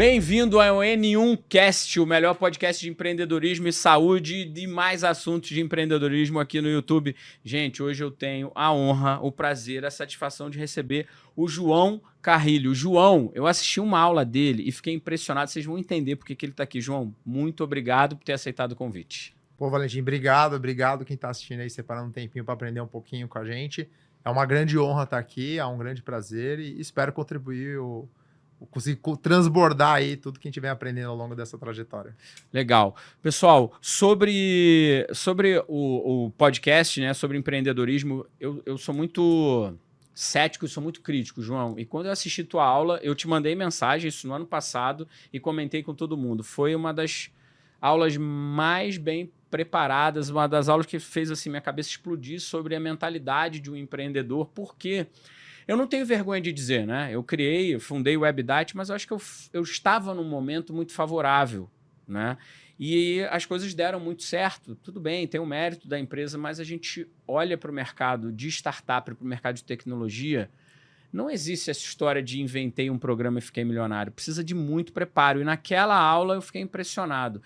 Bem-vindo ao N1Cast, o melhor podcast de empreendedorismo e saúde e mais assuntos de empreendedorismo aqui no YouTube. Gente, hoje eu tenho a honra, o prazer, a satisfação de receber o João Carrilho. João, eu assisti uma aula dele e fiquei impressionado. Vocês vão entender por que ele está aqui. João, muito obrigado por ter aceitado o convite. Pô, Valentim, obrigado quem está assistindo aí, separando um tempinho para aprender um pouquinho com a gente. É uma grande honra estar aqui, é um grande prazer e espero contribuir, conseguir transbordar aí tudo que a gente vem aprendendo ao longo dessa trajetória. Legal. Pessoal, sobre o podcast, né, sobre empreendedorismo, eu sou muito cético e sou muito crítico, João. E quando eu assisti tua aula, eu te mandei mensagem, isso no ano passado, e comentei com todo mundo. Foi uma das aulas mais bem preparadas, uma das aulas que fez assim minha cabeça explodir sobre a mentalidade de um empreendedor, porque eu não tenho vergonha de dizer, né? Eu fundei o WebDite, mas eu acho que eu estava num momento muito favorável, né? E as coisas deram muito certo. Tudo bem, tem o mérito da empresa, mas a gente olha para o mercado de startup, para o mercado de tecnologia, não existe essa história de inventei um programa e fiquei milionário. Precisa de muito preparo. E naquela aula eu fiquei impressionado.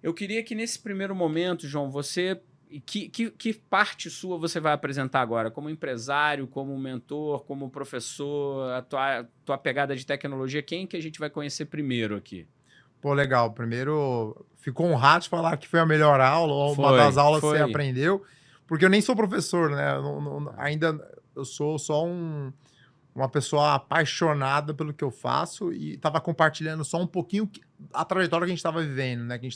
Eu queria que nesse primeiro momento, João, você... Que parte sua você vai apresentar agora? Como empresário, como mentor, como professor, a tua pegada de tecnologia? Quem que a gente vai conhecer primeiro aqui? Pô, legal. Primeiro, fico honrado de falar que foi a melhor aula, ou uma das aulas que você aprendeu, porque eu nem sou professor, né? Eu sou só uma pessoa apaixonada pelo que eu faço e estava compartilhando só um pouquinho a trajetória que a gente estava vivendo, né? Que a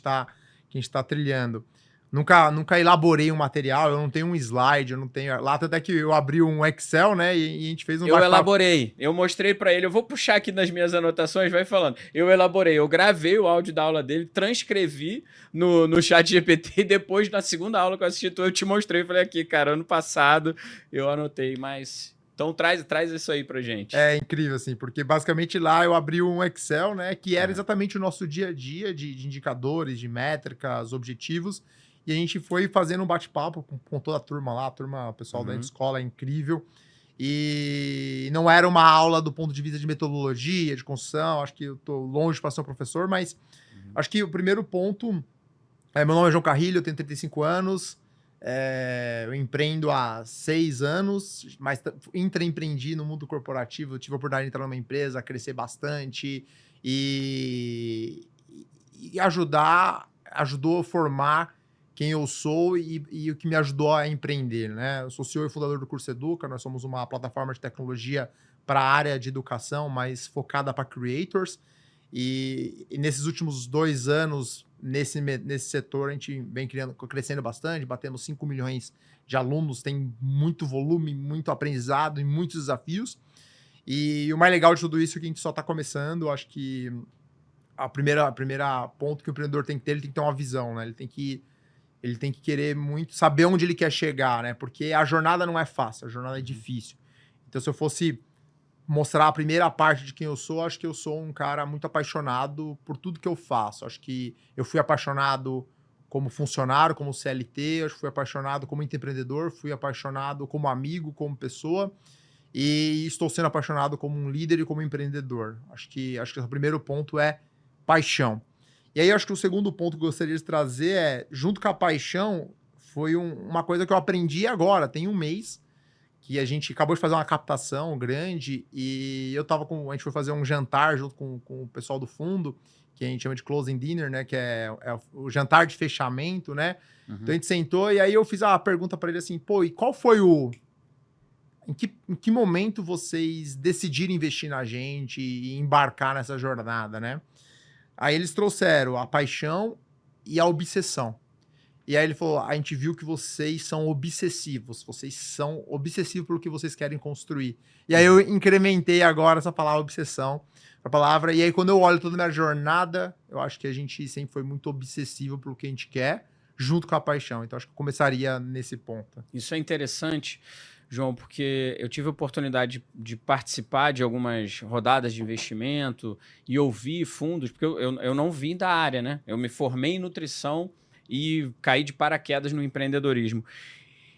gente tá trilhando. Nunca elaborei um material, eu não tenho um slide, eu não tenho... Lá até que eu abri um Excel, né, e a gente fez um... Eu elaborei, eu mostrei para ele, eu vou puxar aqui nas minhas anotações, vai falando. Eu elaborei, eu gravei o áudio da aula dele, transcrevi no ChatGPT e depois, na segunda aula que eu assisti, eu te mostrei, falei aqui, cara, ano passado eu anotei, mas... Então traz isso aí pra gente. É incrível, assim, porque basicamente lá eu abri um Excel, né, que era exatamente o nosso dia a dia de indicadores, de métricas, objetivos, e a gente foi fazendo um bate-papo com toda a turma lá, o pessoal da escola é incrível. E não era uma aula do ponto de vista de metodologia, de construção, acho que eu tô longe para ser um professor, mas acho que o primeiro ponto... meu nome é João Carrilho, eu tenho 35 anos, eu empreendo há 6 anos, mas intraempreendi no mundo corporativo, eu tive a oportunidade de entrar numa empresa, crescer bastante e ajudou a formar quem eu sou e o que me ajudou a empreender, né? Eu sou CEO e fundador do Curso Educa, nós somos uma plataforma de tecnologia para a área de educação, mas focada para creators. E nesses últimos 2 anos, nesse setor, a gente vem crescendo bastante, batemos 5 milhões de alunos, tem muito volume, muito aprendizado e muitos desafios. E o mais legal de tudo isso é que a gente só está começando. Acho que a primeira ponto que o empreendedor tem que ter, ele tem que ter uma visão, né? Ele tem que querer muito saber onde ele quer chegar, né? Porque a jornada não é fácil, a jornada é difícil. Então, se eu fosse mostrar a primeira parte de quem eu sou, acho que eu sou um cara muito apaixonado por tudo que eu faço. Acho que eu fui apaixonado como funcionário, como CLT, acho que fui apaixonado como empreendedor, fui apaixonado como amigo, como pessoa, e estou sendo apaixonado como um líder e como empreendedor. Acho que o primeiro ponto é paixão. E aí, acho que o segundo ponto que eu gostaria de trazer é, junto com a paixão, foi uma coisa que eu aprendi agora, tem um mês, que a gente acabou de fazer uma captação grande e a gente foi fazer um jantar junto com o pessoal do fundo, que a gente chama de closing dinner, né, que é o jantar de fechamento, né? Então a gente sentou e aí eu fiz a pergunta para ele assim, pô, e qual foi em que momento vocês decidiram investir na gente e embarcar nessa jornada, né? Aí eles trouxeram a paixão e a obsessão. E aí ele falou, a gente viu que vocês são obsessivos pelo que vocês querem construir. E aí eu incrementei agora essa palavra obsessão, e aí quando eu olho toda a minha jornada, eu acho que a gente sempre foi muito obsessivo pelo que a gente quer, junto com a paixão. Então acho que eu começaria nesse ponto. Isso é interessante, João, porque eu tive a oportunidade de participar de algumas rodadas de investimento e ouvir fundos, porque eu não vim da área, né? Eu me formei em nutrição e caí de paraquedas no empreendedorismo.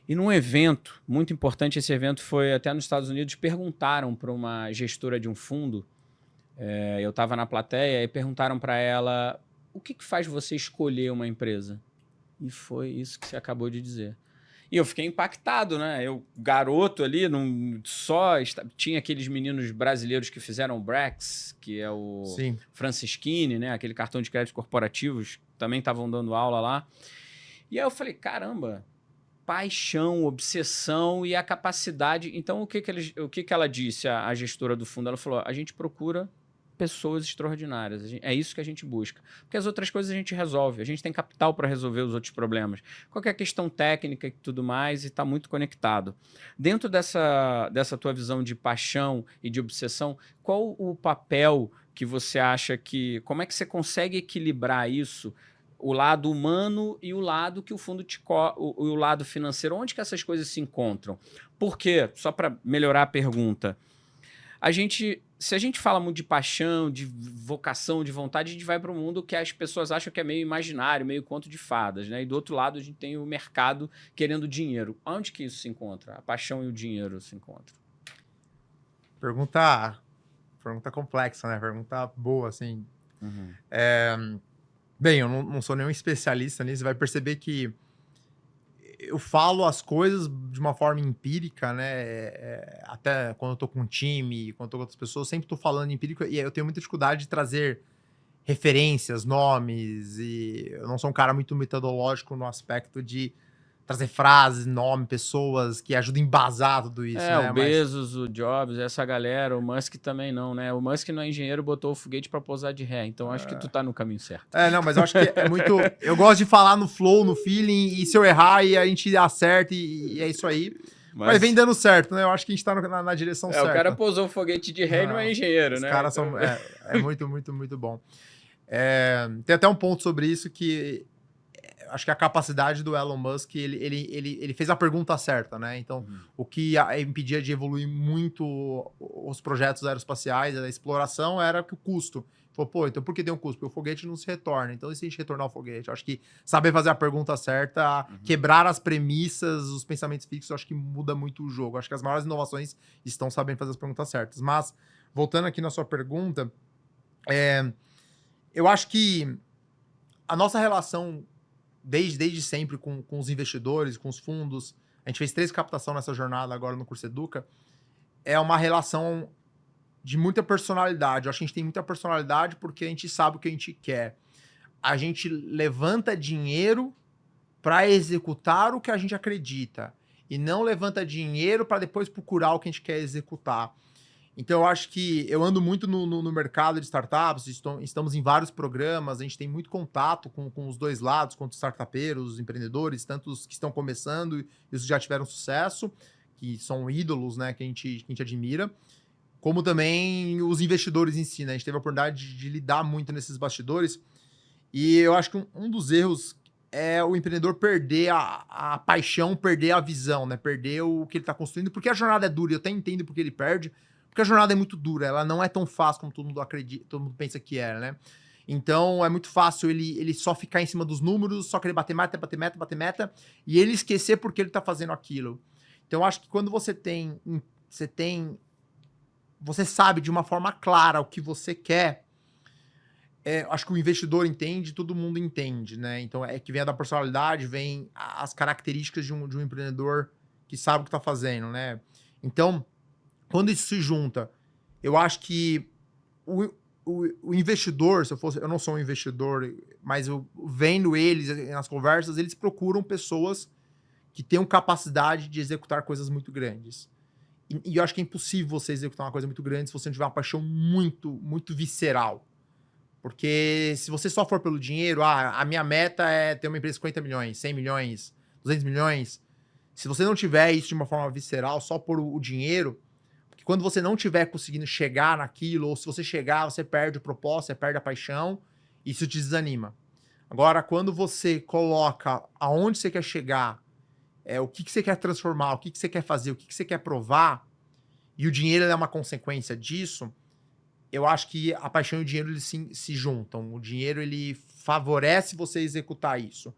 E num evento muito importante, esse evento foi até nos Estados Unidos, perguntaram para uma gestora de um fundo Eu estava na plateia e perguntaram para ela o que faz você escolher uma empresa? E foi isso que você acabou de dizer. E eu fiquei impactado, né? Eu, garoto ali, tinha aqueles meninos brasileiros que fizeram o Brex, que é o Sim. Francisquini, né? Aquele cartão de crédito corporativos, também estavam dando aula lá. E aí eu falei, caramba, paixão, obsessão e a capacidade. Então, o que ela disse, a gestora do fundo? Ela falou, a gente procura pessoas extraordinárias. É isso que a gente busca. Porque as outras coisas a gente resolve. A gente tem capital para resolver os outros problemas. Qualquer questão técnica e tudo mais, e está muito conectado. Dentro dessa tua visão de paixão e de obsessão, qual o papel que você acha que... Como é que você consegue equilibrar isso? O lado humano e o lado que o fundo o lado financeiro. Onde que essas coisas se encontram? Por quê? Só para melhorar a pergunta. Se a gente fala muito de paixão, de vocação, de vontade, a gente vai para um mundo que as pessoas acham que é meio imaginário, meio conto de fadas, né? E do outro lado a gente tem o mercado querendo dinheiro. Onde que isso se encontra? A paixão e o dinheiro se encontram? Pergunta complexa, né? Pergunta boa, assim. Uhum. Bem, eu não sou nenhum especialista nisso. Você vai perceber que eu falo as coisas de uma forma empírica, né? Até quando eu tô com um time, quando eu tô com outras pessoas, eu sempre tô falando empírico e eu tenho muita dificuldade de trazer referências, nomes, e eu não sou um cara muito metodológico no aspecto de trazer frases, nome, pessoas que ajudem a embasar tudo isso, né? O Bezos, o Jobs, essa galera, o Musk também não, né? O Musk não é engenheiro, botou o foguete para pousar de ré. Então acho que tu tá no caminho certo. Não, mas eu acho que é muito... Eu gosto de falar no flow, no feeling, e se eu errar, e a gente acerta, e é isso aí. Mas vem dando certo, né? Eu acho que a gente tá na direção certa. O cara pousou o foguete de ré e não é engenheiro, os né? Os caras então... são... É muito, muito, muito bom. Tem até um ponto sobre isso que... Acho que a capacidade do Elon Musk, ele fez a pergunta certa, né? Então, o que impedia de evoluir muito os projetos aeroespaciais, a exploração, era que o custo. Falou, então por que tem um custo? Porque o foguete não se retorna. Então, e se a gente retornar o foguete? Acho que saber fazer a pergunta certa, quebrar as premissas, os pensamentos fixos, acho que muda muito o jogo. Acho que as maiores inovações estão sabendo fazer as perguntas certas. Mas, voltando aqui na sua pergunta, eu acho que a nossa relação desde sempre com os investidores, com os fundos, a gente fez 3 captações nessa jornada agora no Curso Educa, é uma relação de muita personalidade. Eu acho que a gente tem muita personalidade porque a gente sabe o que a gente quer. A gente levanta dinheiro para executar o que a gente acredita e não levanta dinheiro para depois procurar o que a gente quer executar. Então, eu acho que eu ando muito no mercado de startups, estamos em vários programas, a gente tem muito contato com os dois lados, com os startupeiros, os empreendedores, tanto os que estão começando e os que já tiveram sucesso, que são ídolos, né, que a gente admira, como também os investidores em si, né? A gente teve a oportunidade de lidar muito nesses bastidores, e eu acho que um dos erros é o empreendedor perder a paixão, perder a visão, né? Perder o que ele está construindo, porque a jornada é dura, eu até entendo porque ele perde, porque a jornada é muito dura, ela não é tão fácil como todo mundo acredita, todo mundo pensa que é, né? Então é muito fácil ele só ficar em cima dos números, só querer bater meta, e ele esquecer porque ele tá fazendo aquilo. Então eu acho que quando você sabe de uma forma clara o que você quer, acho que o investidor entende, todo mundo entende, né? Então é que vem da personalidade, vem as características de um empreendedor que sabe o que tá fazendo, né? Então, quando isso se junta, eu acho que o investidor, eu não sou um investidor, mas eu vendo eles nas conversas, eles procuram pessoas que tenham capacidade de executar coisas muito grandes. E eu acho que é impossível você executar uma coisa muito grande se você não tiver uma paixão muito, muito visceral. Porque se você só for pelo dinheiro, a minha meta é ter uma empresa de 50 milhões, 100 milhões, 200 milhões. Se você não tiver isso de uma forma visceral, só por o dinheiro, porque quando você não estiver conseguindo chegar naquilo, ou se você chegar, você perde o propósito, você perde a paixão, isso te desanima. Agora, quando você coloca aonde você quer chegar, o que você quer transformar, o que você quer fazer, o que você quer provar, e o dinheiro é uma consequência disso, eu acho que a paixão e o dinheiro eles se juntam. O dinheiro ele favorece você executar isso.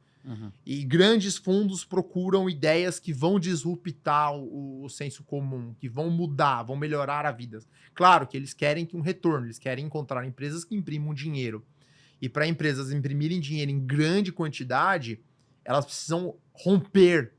E grandes fundos procuram ideias que vão disruptar o senso comum, que vão mudar, vão melhorar a vida. Claro que eles querem um retorno, eles querem encontrar empresas que imprimam dinheiro. E para empresas imprimirem dinheiro em grande quantidade, elas precisam romper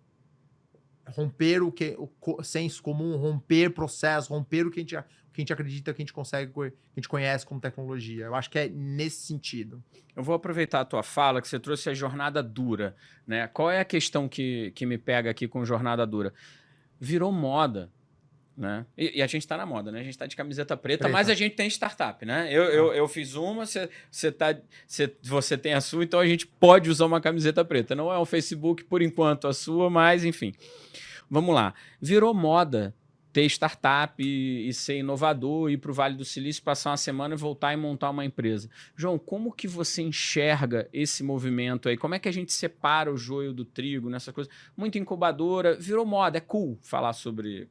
o senso comum, romper processo, romper o que a gente acredita, que a gente consegue, que a gente conhece como tecnologia. Eu acho que é nesse sentido. Eu vou aproveitar a tua fala, que você trouxe a jornada dura, né? Qual é a questão que me pega aqui com jornada dura? Virou moda, né? E a gente está na moda, né? A gente está de camiseta preta, mas a gente tem startup, né? Eu fiz uma, você tem a sua, então a gente pode usar uma camiseta preta. Não é o Facebook, por enquanto, a sua, mas enfim. Vamos lá. Virou moda ter startup e ser inovador, ir para o Vale do Silício, passar uma semana e voltar e montar uma empresa. João, como que você enxerga esse movimento aí? Como é que a gente separa o joio do trigo nessa coisa? Muita incubadora, virou moda, é cool falar sobre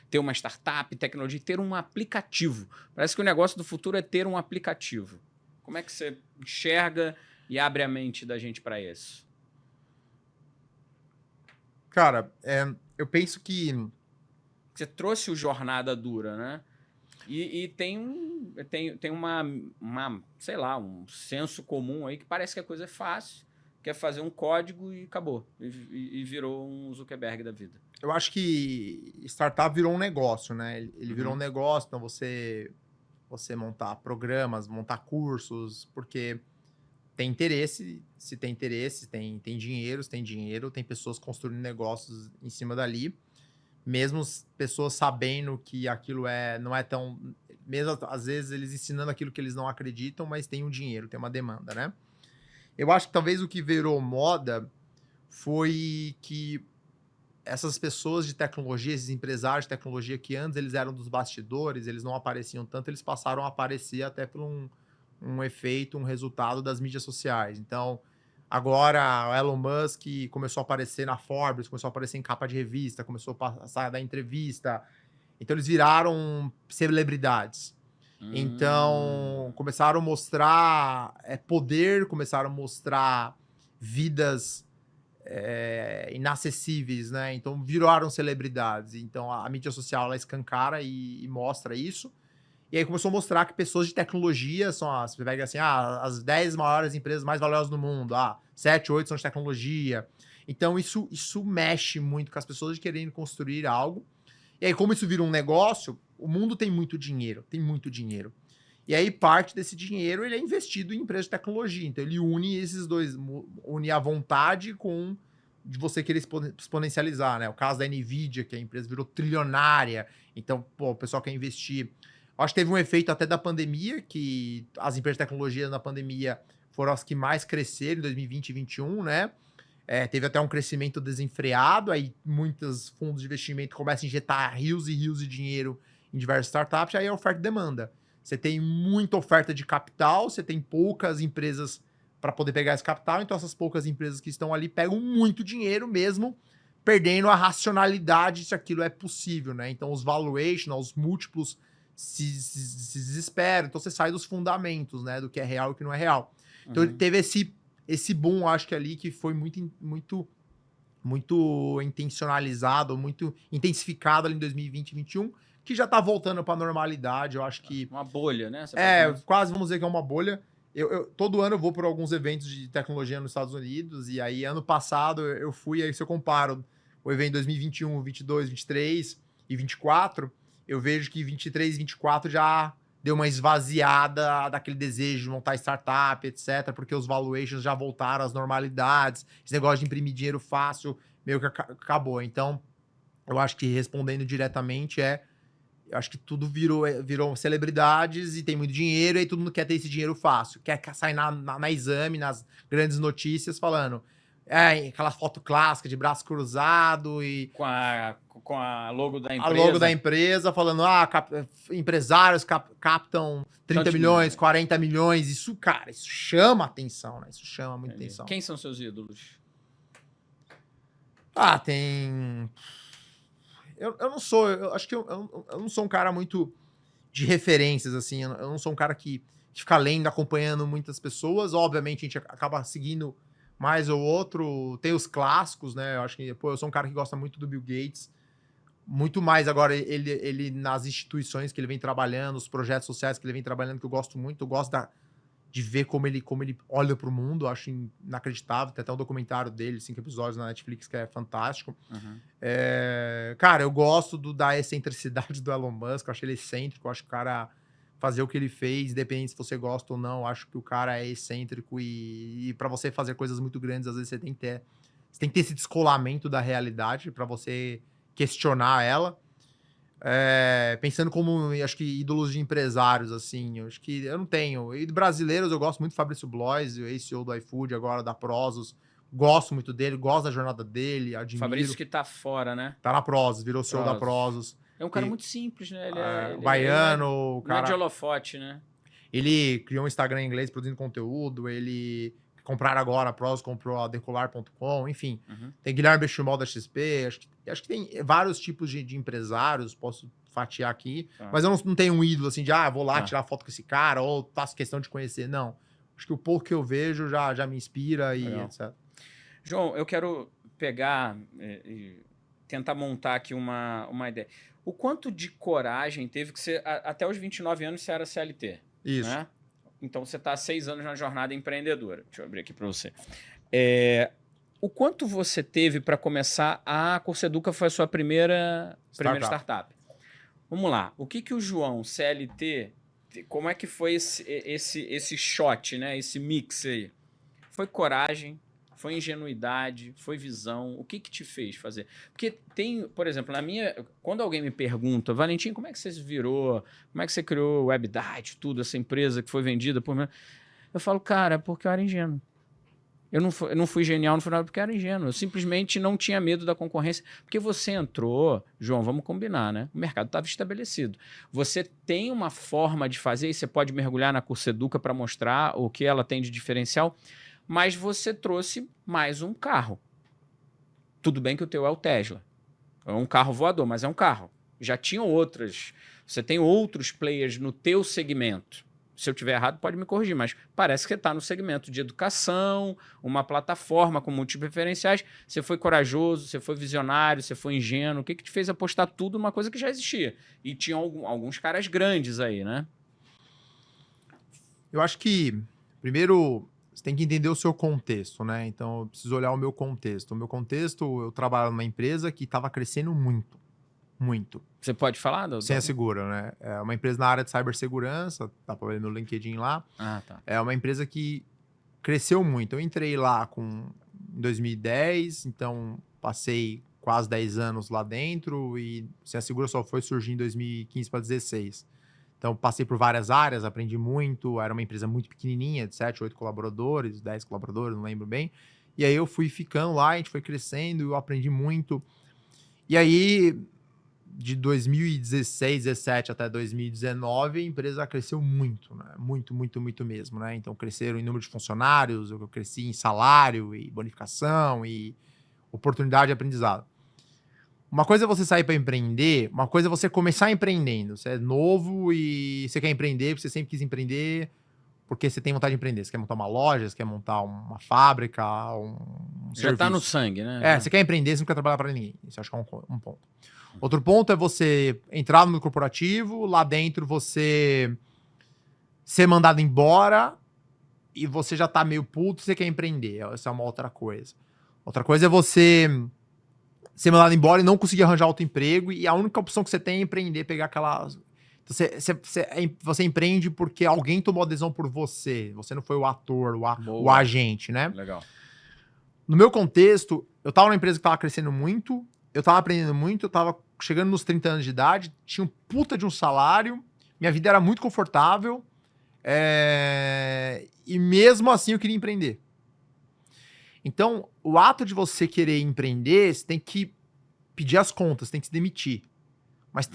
ter uma startup, tecnologia, ter um aplicativo. Parece que o negócio do futuro é ter um aplicativo. Como é que você enxerga e abre a mente da gente para isso? Cara, eu penso que... Você trouxe o jornada dura, né? E tem uma, sei lá, um senso comum aí que parece que a coisa é fácil, quer fazer um código e acabou. E virou um Zuckerberg da vida. Eu acho que startup virou um negócio, né? Ele virou um negócio, então você montar programas, montar cursos, porque tem interesse, se tem interesse, tem dinheiro, se tem dinheiro, tem pessoas construindo negócios em cima dali. Mesmo pessoas sabendo que aquilo não é tão... Mesmo, às vezes, eles ensinando aquilo que eles não acreditam, mas tem um dinheiro, tem uma demanda, né? Eu acho que talvez o que virou moda foi que essas pessoas de tecnologia, esses empresários de tecnologia que antes eles eram dos bastidores, eles não apareciam tanto, eles passaram a aparecer até por um efeito, um resultado das mídias sociais. Então... Agora, o Elon Musk começou a aparecer na Forbes, começou a aparecer em capa de revista, começou a passar da entrevista. Então, eles viraram celebridades. Então, começaram a mostrar poder, começaram a mostrar vidas inacessíveis, né? Então, viraram celebridades. Então, a mídia social, ela escancara e mostra isso. E aí começou a mostrar que pessoas de tecnologia são você pega assim, as 10 maiores empresas mais valiosas do mundo, 7, 8 são de tecnologia. Então isso mexe muito com as pessoas de querendo construir algo. E aí como isso vira um negócio, o mundo tem muito dinheiro. E aí parte desse dinheiro ele é investido em empresas de tecnologia. Então ele une esses dois, une a vontade com de você querer exponencializar, né? O caso da Nvidia, que a empresa virou trilionária. Então, o pessoal quer investir... Acho que teve um efeito até da pandemia, que as empresas de tecnologia na pandemia foram as que mais cresceram em 2020 e 2021, né? Teve até um crescimento desenfreado, aí muitos fundos de investimento começam a injetar rios e rios de dinheiro em diversas startups, aí é oferta e demanda. Você tem muita oferta de capital, você tem poucas empresas para poder pegar esse capital, então essas poucas empresas que estão ali pegam muito dinheiro mesmo, perdendo a racionalidade se aquilo é possível, né? Então os valuations, os múltiplos se desespera, então você sai dos fundamentos, né, do que é real e o que não é real. Então ele teve esse boom, acho que ali, que foi muito intencionalizado, muito intensificado ali em 2020 e 2021, que já tá voltando para a normalidade, eu acho que... Uma bolha, né? Quase vamos dizer que é uma bolha. Todo ano eu vou por alguns eventos de tecnologia nos Estados Unidos, e aí ano passado eu fui, aí se eu comparo o evento 2021, 22, 23 e 24... eu vejo que 23 e 24 já deu uma esvaziada daquele desejo de montar startup, etc., porque os valuations já voltaram às normalidades, esse negócio de imprimir dinheiro fácil meio que acabou. Então, eu acho que respondendo diretamente eu acho que tudo virou celebridades e tem muito dinheiro, e aí todo mundo quer ter esse dinheiro fácil, quer sair na Exame, nas grandes notícias, falando... aquela foto clássica de braço cruzado e... Com a logo da empresa. A logo da empresa, falando, empresários captam 30 milhões, 40 milhões. Isso, cara, isso chama atenção, né? Isso chama muita atenção. Quem são seus ídolos? Tem... Eu não sou... Eu acho que eu não sou um cara muito de referências, assim. Eu não sou um cara que fica lendo, acompanhando muitas pessoas. Obviamente, a gente acaba seguindo mais ou outro. Tem os clássicos, né? Eu acho que, pô, eu sou um cara que gosta muito do Bill Gates. Muito mais agora ele nas instituições que ele vem trabalhando, os projetos sociais que ele vem trabalhando, que eu gosto muito. Eu gosto de ver como ele olha para o mundo. Eu acho inacreditável. Tem até um documentário dele, 5 episódios na Netflix, que é fantástico. Cara, eu gosto da excentricidade do Elon Musk. Eu acho ele excêntrico. Eu acho que o cara fazer o que ele fez, independente se você gosta ou não. Eu acho que o cara é excêntrico e para você fazer coisas muito grandes, às vezes você tem que ter esse descolamento da realidade para você questionar ela. Pensando como, acho que ídolos de empresários, assim, eu acho que eu não tenho. E de brasileiros, eu gosto muito do Fabrício Blois, o ex-CEO do iFood, agora da Prozos. Gosto muito dele, gosto da jornada dele, admiro. Fabrício que tá fora, né? Tá na Prozos, virou CEO da Prozos. É um cara muito simples, né? Ele baiano, não é de holofote, né? Ele criou um Instagram em inglês produzindo conteúdo, ele... Compraram agora, a Prozos comprou a Decolar.com, enfim. Tem Guilherme Bechimol da XP, acho que tem vários tipos de empresários, posso fatiar aqui, mas eu não tenho um ídolo assim de, vou lá tirar foto com esse cara, ou faço questão de conhecer, não. Acho que o pouco que eu vejo já me inspira e etc. João, eu quero pegar e tentar montar aqui uma ideia. O quanto de coragem teve que você, até os 29 anos, você era CLT? Isso. Né? Então, você está há 6 anos na jornada empreendedora. Deixa eu abrir aqui para você. O quanto você teve para começar? A Curseduca foi a sua primeira startup. Vamos lá. O que o João, CLT, como é que foi esse shot, né? Esse mix aí? Foi coragem? Foi ingenuidade? Foi visão? O que te fez fazer? Porque tem, por exemplo, quando alguém me pergunta, Valentim, como é que você se virou? Como é que você criou o WebDite, tudo, essa empresa que foi vendida por mim? Eu falo, cara, porque eu era ingênuo. Eu não fui genial no final porque eu era ingênuo. Eu simplesmente não tinha medo da concorrência. Porque você entrou, João, vamos combinar, né? O mercado estava estabelecido. Você tem uma forma de fazer, e você pode mergulhar na Curseduca para mostrar o que ela tem de diferencial, mas você trouxe mais um carro. Tudo bem que o teu é o Tesla. É um carro voador, mas é um carro. Já tinham outras. Você tem outros players no teu segmento. Se eu estiver errado, pode me corrigir, mas parece que você está no segmento de educação, uma plataforma com múltiplos referenciais. Você foi corajoso, você foi visionário, você foi ingênuo. O que te fez apostar tudo numa coisa que já existia? E tinha alguns caras grandes aí, né? Eu acho que, primeiro, você tem que entender o seu contexto, né? Então, eu preciso olhar o meu contexto. O meu contexto, eu trabalho numa empresa que estava crescendo muito. Muito. Você pode falar? Sem a Segura, né? É uma empresa na área de cibersegurança, dá para ver no LinkedIn lá. Tá. É uma empresa que cresceu muito. Eu entrei lá em 2010, então passei quase 10 anos lá dentro e Sem a Segura só foi surgir em 2015 para 2016. Então, passei por várias áreas, aprendi muito. Era uma empresa muito pequenininha, de 7, 8 colaboradores, 10 colaboradores, não lembro bem. E aí eu fui ficando lá, a gente foi crescendo, eu aprendi muito. E aí, de 2016, 17 até 2019, a empresa cresceu muito, né? Muito, muito, muito mesmo, né? Então, cresceram em número de funcionários, eu cresci em salário e bonificação e oportunidade de aprendizado. Uma coisa é você sair para empreender, uma coisa é você começar empreendendo. Você é novo e você quer empreender, porque você sempre quis empreender, porque você tem vontade de empreender. Você quer montar uma loja, você quer montar uma fábrica, um Já serviço. tá no sangue, né? Você quer empreender, você não quer trabalhar para ninguém. Isso acho que é um ponto. Outro ponto é você entrar no mundo corporativo, lá dentro você ser mandado embora e você já tá meio puto e você quer empreender. Essa é uma outra coisa. Outra coisa é você ser mandado embora e não conseguir arranjar outro emprego, e a única opção que você tem é empreender, pegar aquela... Você empreende porque alguém tomou a decisão por você. Você não foi o ator, o agente, né? Legal. No meu contexto, eu tava numa empresa que tava crescendo muito, eu tava aprendendo muito, eu tava chegando nos 30 anos de idade, tinha um puta de um salário, minha vida era muito confortável, e mesmo assim eu queria empreender. Então, o ato de você querer empreender, você tem que pedir as contas, tem que se demitir. Mas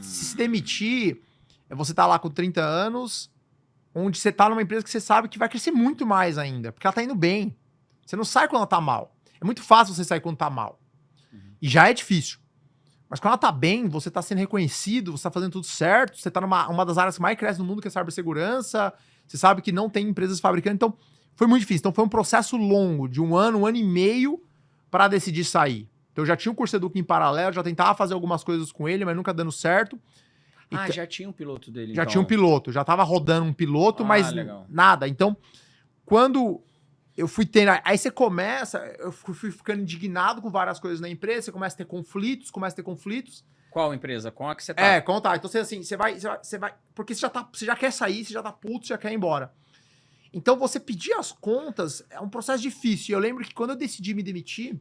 se demitir, você tá lá com 30 anos, onde você tá numa empresa que você sabe que vai crescer muito mais ainda, porque ela tá indo bem. Você não sai quando ela tá mal. É muito fácil você sair quando tá mal. E já é difícil. Mas quando ela tá bem, você tá sendo reconhecido, você tá fazendo tudo certo, você tá numa das áreas que mais cresce no mundo, que é a cibersegurança, você sabe que não tem empresas fabricantes. Então, Foi muito difícil. Então foi um processo longo, de um ano e meio, para decidir sair. Então eu já tinha o Curso Educa em paralelo, já tentava fazer algumas coisas com ele, mas nunca dando certo. Já tinha um piloto dele, já tinha um piloto, já tava rodando um piloto, mas legal. nada. Então, quando eu fui tendo... Aí você começa... Eu fui ficando indignado com várias coisas na empresa, você começa a ter conflitos. Qual empresa? Com a que você tá? Conta. Então, você vai... Porque você já quer sair, você já tá puto, você já quer ir embora. Então, você pedir as contas é um processo difícil. E eu lembro que quando eu decidi me demitir,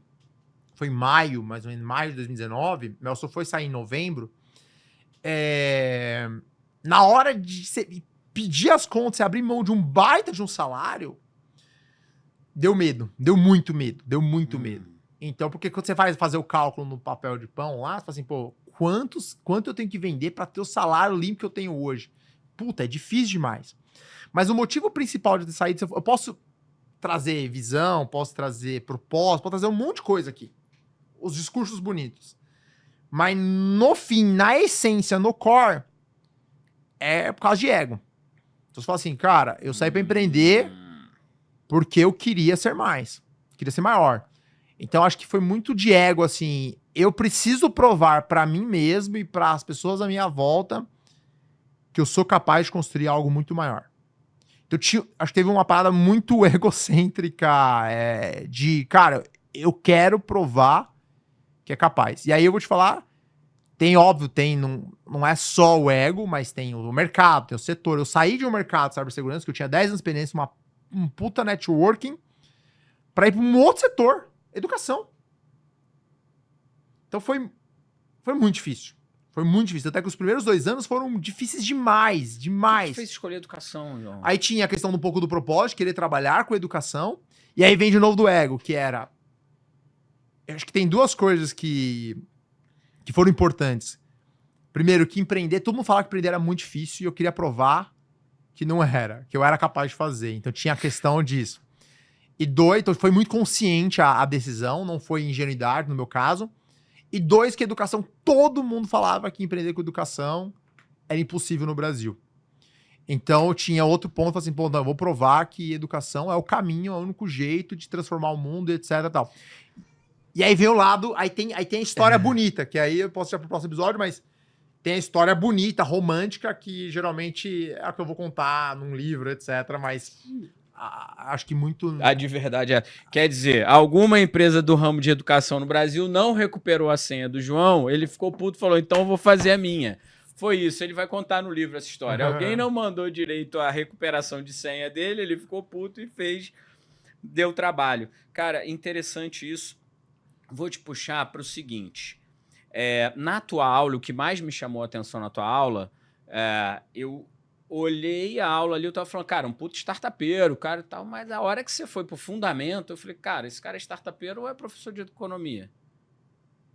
foi em maio, mais ou menos maio de 2019, meu só foi sair em novembro, na hora de pedir as contas e abrir mão de um baita de um salário, deu medo, deu muito medo. Então, porque quando você vai fazer o cálculo no papel de pão lá, você fala assim, pô, quanto eu tenho que vender para ter o salário limpo que eu tenho hoje? Puta, é difícil demais. Mas o motivo principal de ter saído, eu posso trazer visão, posso trazer propósito, posso trazer um monte de coisa aqui. Os discursos bonitos. Mas no fim, na essência, no core, é por causa de ego. Então você fala assim, cara, eu saí pra empreender porque eu queria ser mais. Queria ser maior. Então acho que foi muito de ego, assim. Eu preciso provar pra mim mesmo e para as pessoas à minha volta que eu sou capaz de construir algo muito maior. Então acho que teve uma parada muito egocêntrica cara, eu quero provar que é capaz. E aí eu vou te falar, não é só o ego, mas tem o mercado, tem o setor. Eu saí de um mercado de cibersegurança, que eu tinha 10 anos de experiência, um puta networking, para ir para um outro setor, educação. Então foi muito difícil. Foi muito difícil. Até que os primeiros 2 anos foram difíceis demais. O que fez escolher educação, João? Aí tinha a questão um pouco do propósito, querer trabalhar com educação. E aí vem de novo do ego, que era... Eu acho que tem 2 coisas que foram importantes. Primeiro, que empreender... Todo mundo falava que empreender era muito difícil e eu queria provar que não era. Que eu era capaz de fazer. Então tinha a questão disso. E 2, então foi muito consciente a decisão. Não foi ingenuidade, no meu caso. E 2, que educação... Todo mundo falava que empreender com educação era impossível no Brasil. Então tinha outro ponto, assim, pô, não, eu vou provar que educação é o caminho, é o único jeito de transformar o mundo, etc e tal. E aí vem o lado, aí tem a história bonita, que aí eu posso ir pro próximo episódio, mas tem a história bonita, romântica, que geralmente é a que eu vou contar num livro, etc, mas acho que muito... A de verdade é... Quer dizer, alguma empresa do ramo de educação no Brasil não recuperou a senha do João, ele ficou puto e falou, então eu vou fazer a minha. Foi isso, ele vai contar no livro essa história. Alguém não mandou direito a recuperação de senha dele, ele ficou puto e deu trabalho. Cara, interessante isso. Vou te puxar para o seguinte. Na tua aula, o que mais me chamou a atenção na tua aula, eu olhei a aula ali, eu tava falando, cara, um puto startupeiro, cara e tal, mas a hora que você foi pro fundamento, eu falei, cara, esse cara é startupeiro ou é professor de economia?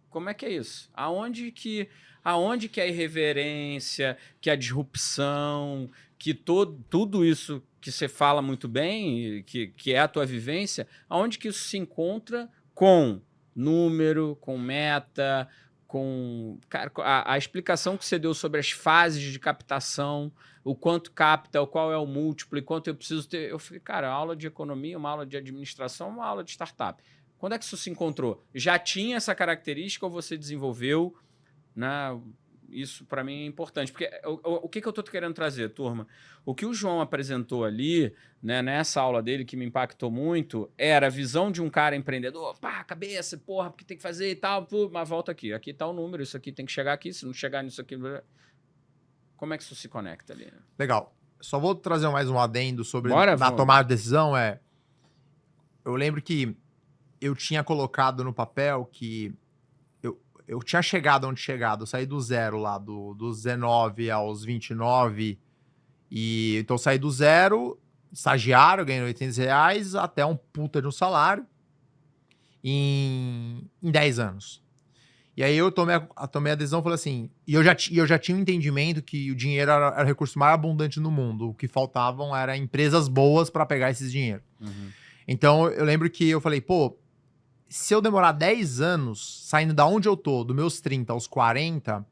Como é que é isso? Aonde que a irreverência, que a disrupção, que tudo isso que você fala muito bem, que é a tua vivência, aonde que isso se encontra com número, com meta, com... Cara, a explicação que você deu sobre as fases de captação, o quanto capta, qual é o múltiplo e quanto eu preciso ter... Eu falei, cara, aula de economia, uma aula de administração, uma aula de startup. Quando é que isso se encontrou? Já tinha essa característica ou você desenvolveu? Né? Isso para mim é importante. Porque o que eu estou querendo trazer, turma? O que o João apresentou ali, né, nessa aula dele, que me impactou muito, era a visão de um cara empreendedor. Pá, cabeça, porra, porque tem que fazer e tal. Mas volta aqui. Aqui está o número, isso aqui tem que chegar aqui. Se não chegar nisso aqui... Como é que isso se conecta ali? Legal. Só vou trazer mais um adendo sobre Vamos. tomada de decisão. Eu lembro que eu tinha colocado no papel que eu tinha chegado onde chegado, eu saí do zero lá, dos 19 aos 29, e então eu saí do zero, estagiário, ganhando R$800, até um puta de um salário em 10 anos. E aí eu tomei a decisão e falei assim, e eu já tinha um entendimento que o dinheiro era o recurso mais abundante no mundo, o que faltavam eram empresas boas para pegar esse dinheiro. Uhum. Então eu lembro que eu falei, pô, se eu demorar 10 anos, saindo da onde eu tô, dos meus 30 aos 40,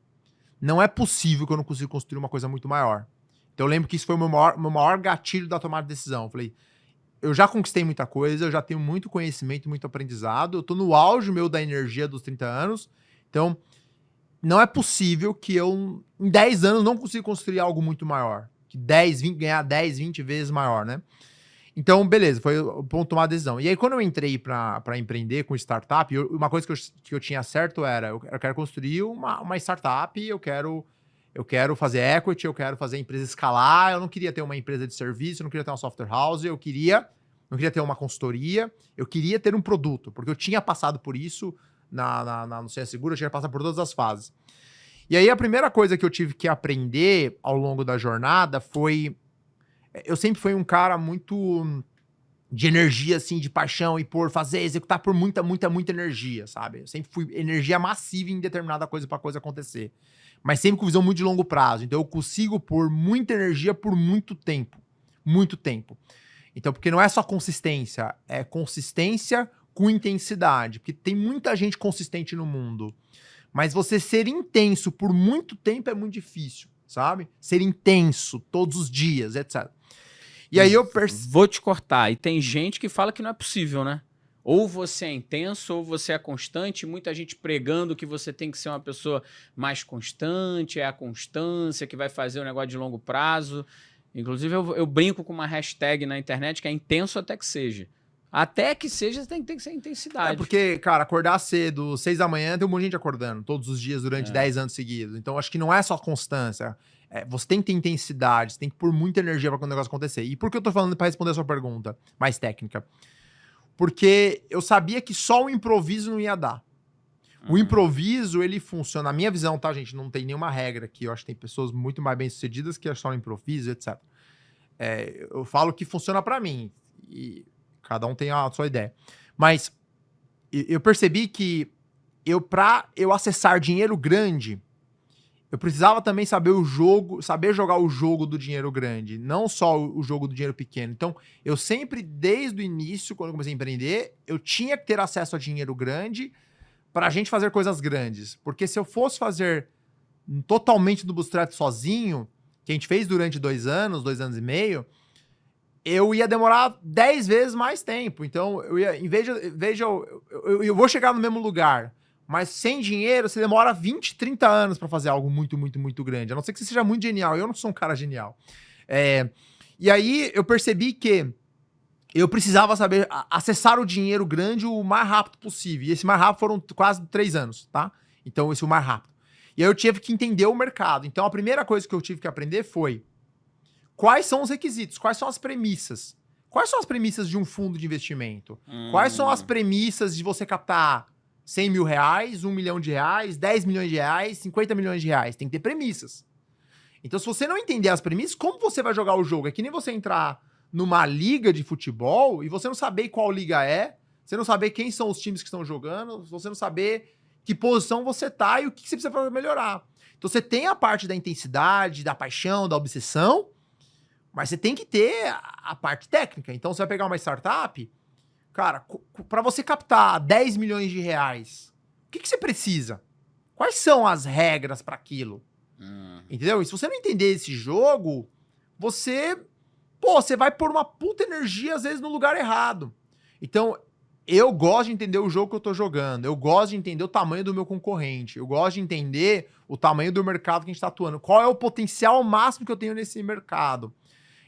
não é possível que eu não consiga construir uma coisa muito maior. Então eu lembro que isso foi o meu maior gatilho da tomada de decisão. Eu falei, eu já conquistei muita coisa, eu já tenho muito conhecimento, muito aprendizado, eu tô no auge meu da energia dos 30 anos, então não é possível que eu, em 10 anos, não consiga construir algo muito maior, que 10, 20, ganhar 10, 20 vezes maior, né? Então, beleza, foi o ponto de tomar a decisão. E aí, quando eu entrei para empreender com startup, uma coisa que eu tinha certo era, eu quero construir uma startup, eu quero fazer equity, eu quero fazer a empresa escalar, eu não queria ter uma empresa de serviço, eu não queria ter uma software house, não queria ter uma consultoria, eu queria ter um produto, porque eu tinha passado por isso no CS Seguro, eu tinha passado por todas as fases. E aí, a primeira coisa que eu tive que aprender ao longo da jornada foi... Eu sempre fui um cara muito de energia, assim, de paixão e executar por muita, muita, muita energia, sabe? Eu sempre fui energia massiva em determinada coisa pra coisa acontecer. Mas sempre com visão muito de longo prazo. Então eu consigo pôr muita energia por muito tempo. Muito tempo. Então, porque não é só consistência, é consistência com intensidade. Porque tem muita gente consistente no mundo. Mas você ser intenso por muito tempo é muito difícil, sabe? Ser intenso todos os dias, etc. E aí eu Vou te cortar. E tem gente que fala que não é possível, né? Ou você é intenso, ou você é constante. Muita gente pregando que você tem que ser uma pessoa mais constante, é a constância que vai fazer o negócio de longo prazo. Inclusive, eu brinco com uma hashtag na internet que é intenso até que seja. Até que seja, tem que ser intensidade. É porque, cara, acordar cedo, 6 da manhã, tem um monte de gente acordando todos os dias durante 10 anos seguidos. Então, acho que não é só constância. Você tem que ter intensidade, você tem que pôr muita energia para quando o negócio acontecer. E por que eu tô falando para responder a sua pergunta mais técnica? Porque eu sabia que só o improviso não ia dar. O improviso, ele funciona. Na minha visão, tá, gente? Não tem nenhuma regra aqui. Eu acho que tem pessoas muito mais bem-sucedidas que é só o improviso, etc. Eu falo que funciona para mim. E cada um tem a sua ideia. Mas eu percebi que pra eu acessar dinheiro grande, eu precisava também saber jogar o jogo do dinheiro grande, não só o jogo do dinheiro pequeno. Então, eu sempre, desde o início, quando eu comecei a empreender, eu tinha que ter acesso a dinheiro grande pra gente fazer coisas grandes. Porque se eu fosse fazer totalmente do bootstrap sozinho, que a gente fez durante 2 anos e meio, eu ia demorar 10 vezes mais tempo. Então, eu vou chegar no mesmo lugar, mas sem dinheiro, você demora 20, 30 anos para fazer algo muito, muito, muito grande. A não ser que você seja muito genial. Eu não sou um cara genial. E aí, eu percebi que eu precisava saber acessar o dinheiro grande o mais rápido possível. E esse mais rápido foram quase 3 anos, tá? Então, esse é o mais rápido. E aí, eu tive que entender o mercado. Então, a primeira coisa que eu tive que aprender foi: quais são os requisitos? Quais são as premissas? Quais são as premissas de um fundo de investimento? Quais são as premissas de você captar 100 mil reais, 1 milhão de reais, 10 milhões de reais, 50 milhões de reais? Tem que ter premissas. Então, se você não entender as premissas, como você vai jogar o jogo? É que nem você entrar numa liga de futebol e você não saber qual liga é, você não saber quem são os times que estão jogando, você não saber que posição você tá e o que você precisa para melhorar. Então, você tem a parte da intensidade, da paixão, da obsessão, mas você tem que ter a parte técnica. Então, você vai pegar uma startup, cara, para você captar 10 milhões de reais, o que você precisa? Quais são as regras para aquilo? Entendeu? E se você não entender esse jogo, você vai pôr uma puta energia, às vezes, no lugar errado. Então, eu gosto de entender o jogo que eu tô jogando. Eu gosto de entender o tamanho do meu concorrente. Eu gosto de entender o tamanho do mercado que a gente tá atuando. Qual é o potencial máximo que eu tenho nesse mercado?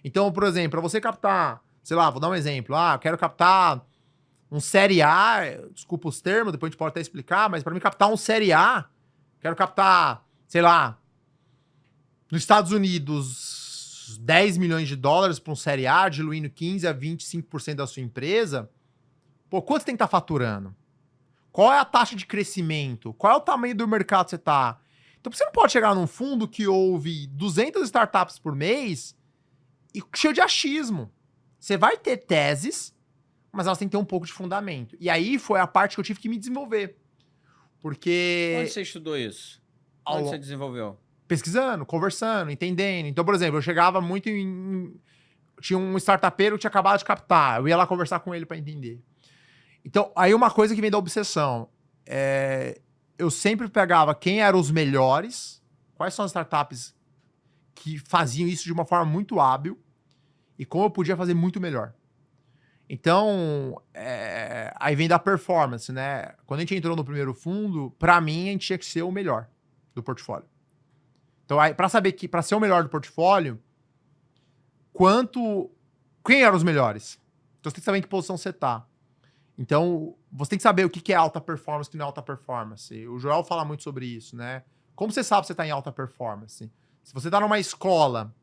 Então, por exemplo, para você captar, sei lá, vou dar um exemplo. Eu quero captar um Série A, desculpa os termos, depois a gente pode até explicar, mas para mim captar um Série A, quero captar, sei lá, nos Estados Unidos, 10 milhões de dólares para um Série A, diluindo 15 a 25% da sua empresa. Pô, quanto você tem que estar faturando? Qual é a taxa de crescimento? Qual é o tamanho do mercado que você tá? Então, você não pode chegar num fundo que houve 200 startups por mês e cheio de achismo. Você vai ter teses, mas elas têm que ter um pouco de fundamento. E aí foi a parte que eu tive que me desenvolver. Porque... Onde você estudou isso? Onde você desenvolveu? Pesquisando, conversando, entendendo. Então, por exemplo, eu chegava muito tinha um startupeiro que tinha acabado de captar. Eu ia lá conversar com ele para entender. Então, aí uma coisa que vem da obsessão. Eu sempre pegava quem eram os melhores, quais são as startups que faziam isso de uma forma muito hábil e como eu podia fazer muito melhor. Então, aí vem da performance, né? Quando a gente entrou no primeiro fundo, para mim, a gente tinha que ser o melhor do portfólio. Então, para saber que, para ser o melhor do portfólio, quem eram os melhores? Então, você tem que saber em que posição você tá. Então, você tem que saber o que é alta performance e o que não é alta performance. O Joel fala muito sobre isso, né? Como você sabe que você está em alta performance? Se você está numa escola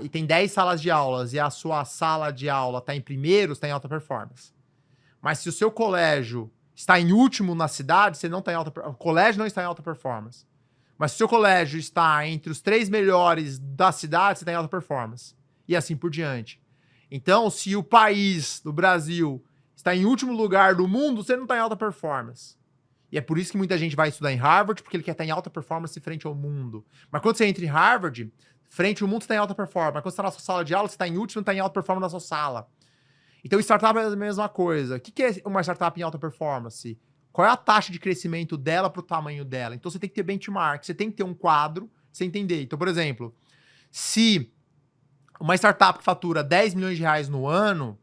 e tem 10 salas de aulas e a sua sala de aula está em primeiro, você está em alta performance. Mas se o seu colégio está em último na cidade, você não está em alta performance. O colégio não está em alta performance. Mas se o seu colégio está entre os 3 melhores da cidade, você está em alta performance. E assim por diante. Então, se o país, do Brasil, está em último lugar do mundo, você não está em alta performance. E é por isso que muita gente vai estudar em Harvard, porque ele quer estar em alta performance frente ao mundo. Mas quando você entra em Harvard, frente ao mundo, você está em alta performance. Mas quando você está na sua sala de aula, você está em último, está em alta performance na sua sala. Então, startup é a mesma coisa. O que é uma startup em alta performance? Qual é a taxa de crescimento dela para o tamanho dela? Então, você tem que ter benchmark, você tem que ter um quadro, pra você entender. Então, por exemplo, se uma startup que fatura 10 milhões de reais no ano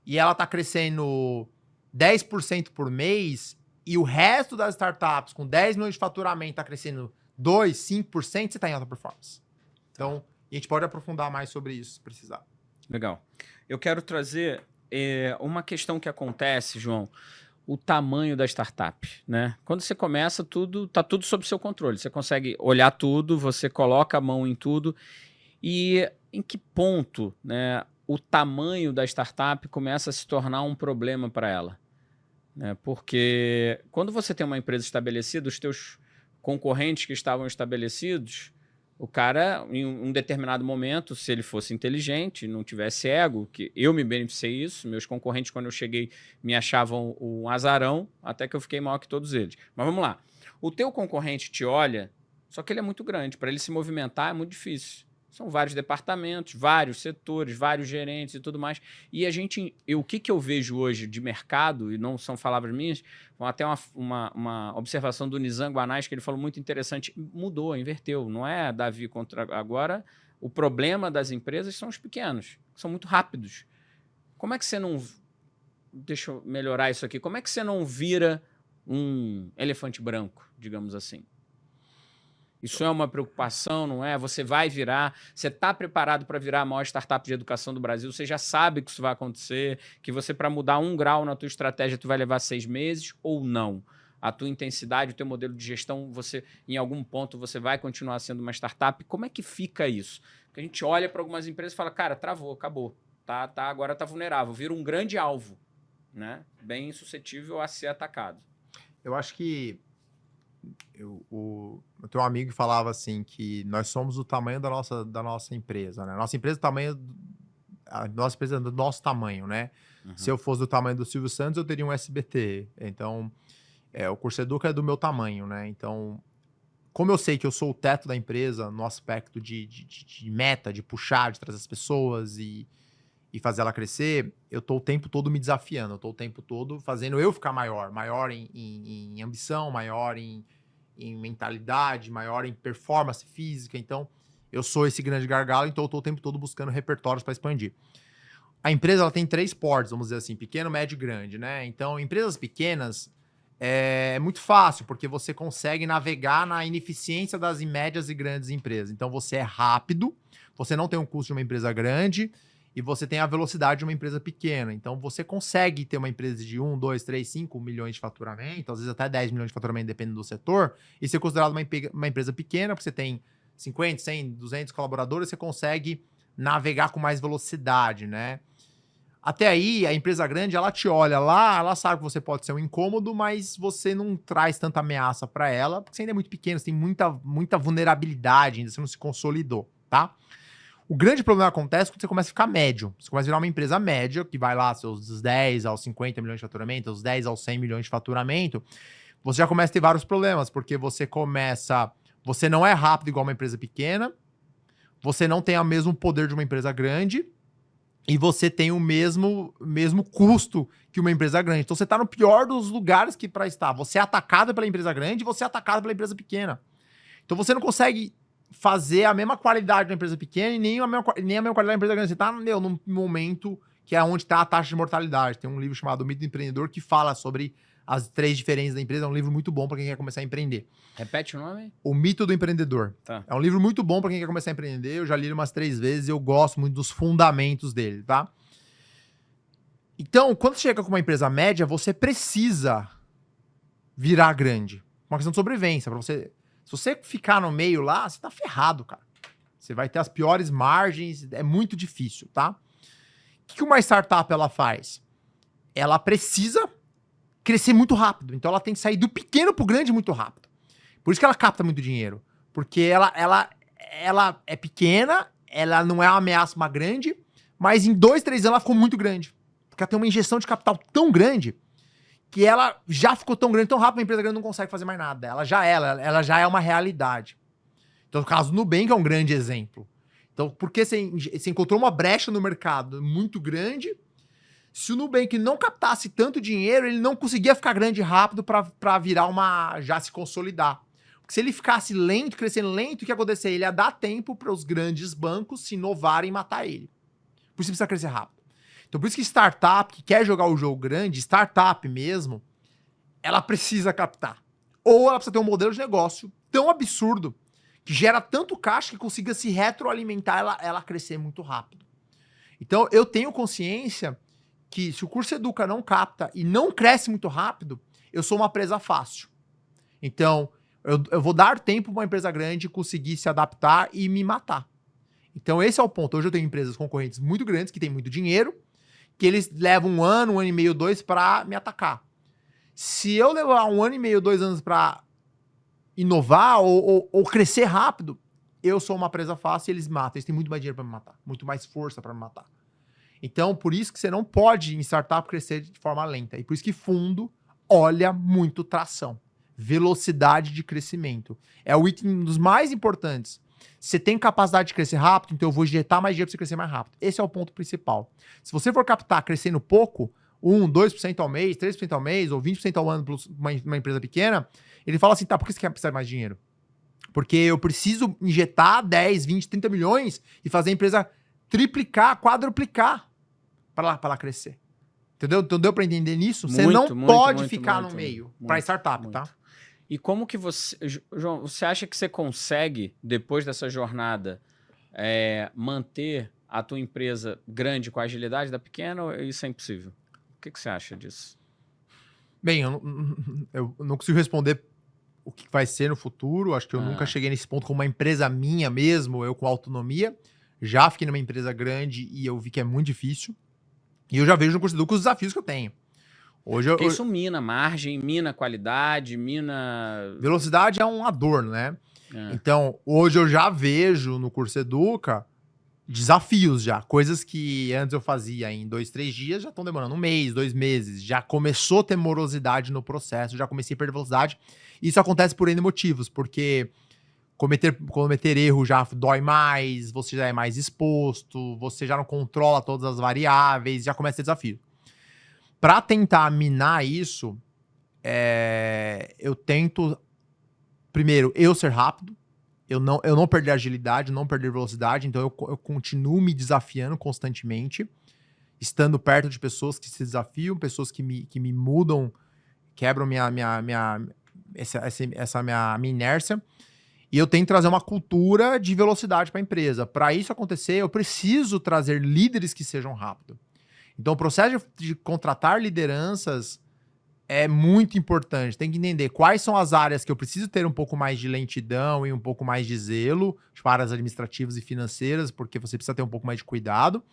e ela está crescendo 10% por mês e o resto das startups com 10 milhões de faturamento está crescendo 2, 5%, você está em alta performance. Então, a gente pode aprofundar mais sobre isso, se precisar. Legal. Eu quero trazer uma questão que acontece, João, o tamanho da startup, né? Quando você começa, tá tudo sob seu controle. Você consegue olhar tudo, você coloca a mão em tudo. E em que ponto, né, o tamanho da startup começa a se tornar um problema para ela? Né? Porque quando você tem uma empresa estabelecida, os teus concorrentes que estavam estabelecidos, o cara, em um determinado momento, se ele fosse inteligente, não tivesse ego, que eu me beneficiei disso, meus concorrentes, quando eu cheguei, me achavam um azarão, até que eu fiquei maior que todos eles. Mas vamos lá. O teu concorrente te olha, só que ele é muito grande. Para ele se movimentar é muito difícil. São vários departamentos, vários setores, vários gerentes e tudo mais. E o que eu vejo hoje de mercado, e não são palavras minhas, até uma observação do Nizam Guanais, que ele falou muito interessante, mudou, inverteu. Não é Davi contra agora. O problema das empresas são os pequenos, são muito rápidos. Como é que você não... Deixa eu melhorar isso aqui. Como é que você não vira um elefante branco, digamos assim? Isso é uma preocupação, não é? Você vai virar, você está preparado para virar a maior startup de educação do Brasil, você já sabe que isso vai acontecer, que você, para mudar 1 grau na tua estratégia, tu vai levar 6 meses ou não? A tua intensidade, o teu modelo de gestão, em algum ponto, você vai continuar sendo uma startup. Como é que fica isso? Porque a gente olha para algumas empresas e fala, cara, travou, acabou. Agora está vulnerável, vira um grande alvo, né? Bem suscetível a ser atacado. Eu acho que eu tenho um amigo que falava assim que nós somos o tamanho da nossa empresa, né? Nossa empresa a nossa empresa é do nosso tamanho, né? Uhum. Se eu fosse do tamanho do Silvio Santos, eu teria um SBT. Então, o Curseduca é do meu tamanho, né? Então, como eu sei que eu sou o teto da empresa no aspecto de meta, de puxar, de trazer as pessoas e fazer ela crescer, eu tô o tempo todo me desafiando, eu tô o tempo todo fazendo eu ficar maior em ambição, maior em mentalidade, maior em performance física. Então, eu sou esse grande gargalo, então eu tô o tempo todo buscando repertórios para expandir. A empresa ela tem 3 portes, vamos dizer assim, pequeno, médio e grande, né? Então, empresas pequenas é muito fácil, porque você consegue navegar na ineficiência das médias e grandes empresas. Então, você é rápido, você não tem um custo de uma empresa grande, e você tem a velocidade de uma empresa pequena. Então, você consegue ter uma empresa de 1, 2, 3, 5 milhões de faturamento, às vezes até 10 milhões de faturamento, dependendo do setor, e ser considerado uma empresa pequena, porque você tem 50, 100, 200 colaboradores, você consegue navegar com mais velocidade, né? Até aí, a empresa grande, ela te olha lá, ela sabe que você pode ser um incômodo, mas você não traz tanta ameaça para ela, porque você ainda é muito pequeno, você tem muita vulnerabilidade ainda, você não se consolidou, tá? O grande problema acontece quando você começa a ficar médio. Você começa a virar uma empresa média, que vai lá seus 10 aos 50 milhões de faturamento, os 10 aos 100 milhões de faturamento. Você já começa a ter vários problemas, porque você não é rápido igual uma empresa pequena, você não tem o mesmo poder de uma empresa grande, e você tem o mesmo custo que uma empresa grande. Então você está no pior dos lugares que para estar. Você é atacado pela empresa grande e você é atacado pela empresa pequena. Então você não consegue fazer a mesma qualidade da empresa pequena e nem a mesma qualidade da empresa grande. Você tá, num momento que é onde está a taxa de mortalidade. Tem um livro chamado O Mito do Empreendedor que fala sobre as 3 diferenças da empresa. É um livro muito bom para quem quer começar a empreender. Repete o nome? O Mito do Empreendedor. Tá. É um livro muito bom para quem quer começar a empreender. Eu já li ele umas 3 vezes e eu gosto muito dos fundamentos dele, tá? Então, quando você chega com uma empresa média, você precisa virar grande. Uma questão de sobrevivência. Se você ficar no meio lá, você tá ferrado, cara. Você vai ter as piores margens, é muito difícil, tá? O que uma startup ela faz? Ela precisa crescer muito rápido. Então ela tem que sair do pequeno pro grande muito rápido. Por isso que ela capta muito dinheiro. Porque ela é pequena, ela não é uma ameaça uma grande, mas em 2, 3 anos ela ficou muito grande. Porque ela tem uma injeção de capital tão grande que ela já ficou tão grande, tão rápido, a empresa grande não consegue fazer mais nada. Ela já é uma realidade. Então, o caso do Nubank é um grande exemplo. Então, porque você encontrou uma brecha no mercado muito grande, se o Nubank não captasse tanto dinheiro, ele não conseguia ficar grande rápido para virar já se consolidar. Porque se ele ficasse lento, crescendo lento, o que ia acontecer? Ele ia dar tempo para os grandes bancos se inovarem e matar ele. Por isso precisa crescer rápido. Então, por isso que startup, que quer jogar o jogo grande, startup mesmo, ela precisa captar. Ou ela precisa ter um modelo de negócio tão absurdo, que gera tanto caixa que consiga se retroalimentar, ela crescer muito rápido. Então, eu tenho consciência que se o Curso Educa não capta e não cresce muito rápido, eu sou uma presa fácil. Então, eu vou dar tempo para uma empresa grande conseguir se adaptar e me matar. Então, esse é o ponto. Hoje eu tenho empresas concorrentes muito grandes, que têm muito dinheiro, que eles levam 1 ano, 1 ano e meio, 2 para me atacar. Se eu levar 1 ano e meio, 2 anos para inovar ou crescer rápido, eu sou uma presa fácil e eles matam. Eles têm muito mais dinheiro para me matar, muito mais força para me matar. Então, por isso que você não pode em startup crescer de forma lenta. E por isso que fundo olha muito tração. Velocidade de crescimento. É o item dos mais importantes. Você tem capacidade de crescer rápido, então eu vou injetar mais dinheiro para você crescer mais rápido. Esse é o ponto principal. Se você for captar crescendo pouco, 1%, 2% ao mês, 3% ao mês, ou 20% ao ano para uma empresa pequena, ele fala assim, tá, por que você quer precisar de mais dinheiro? Porque eu preciso injetar 10, 20, 30 milhões e fazer a empresa triplicar, quadruplicar para ela crescer. Entendeu? Então deu para entender nisso? Você não pode ficar no meio para startup, tá? E como que você... João, você acha que você consegue, depois dessa jornada, manter a tua empresa grande com a agilidade da pequena ou isso é impossível? O que você acha disso? Bem, eu não consigo responder o que vai ser no futuro. Acho que eu nunca cheguei nesse ponto com uma empresa minha mesmo, eu com autonomia. Já fiquei numa empresa grande e eu vi que é muito difícil. E eu já vejo no Curso Educa os desafios que eu tenho. Porque isso mina margem, mina qualidade, mina... Velocidade é um adorno, né? Então, hoje eu já vejo no Curso Educa desafios já. Coisas que antes eu fazia em 2, 3 dias, já estão demorando 1 mês, 2 meses. Já começou a ter morosidade no processo, já comecei a perder velocidade. Isso acontece por N motivos, porque cometer erro já dói mais, você já é mais exposto, você já não controla todas as variáveis, já começa a ter desafio. Para tentar minar isso, eu tento, primeiro, eu ser rápido, eu não perder agilidade, não perder velocidade, então eu continuo me desafiando constantemente, estando perto de pessoas que se desafiam, pessoas que me mudam, quebram essa minha inércia, e eu tenho que trazer uma cultura de velocidade para a empresa. Para isso acontecer, eu preciso trazer líderes que sejam rápidos. Então, o processo de contratar lideranças é muito importante. Tem que entender quais são as áreas que eu preciso ter um pouco mais de lentidão e um pouco mais de zelo, tipo áreas administrativas e financeiras, porque você precisa ter um pouco mais de cuidado.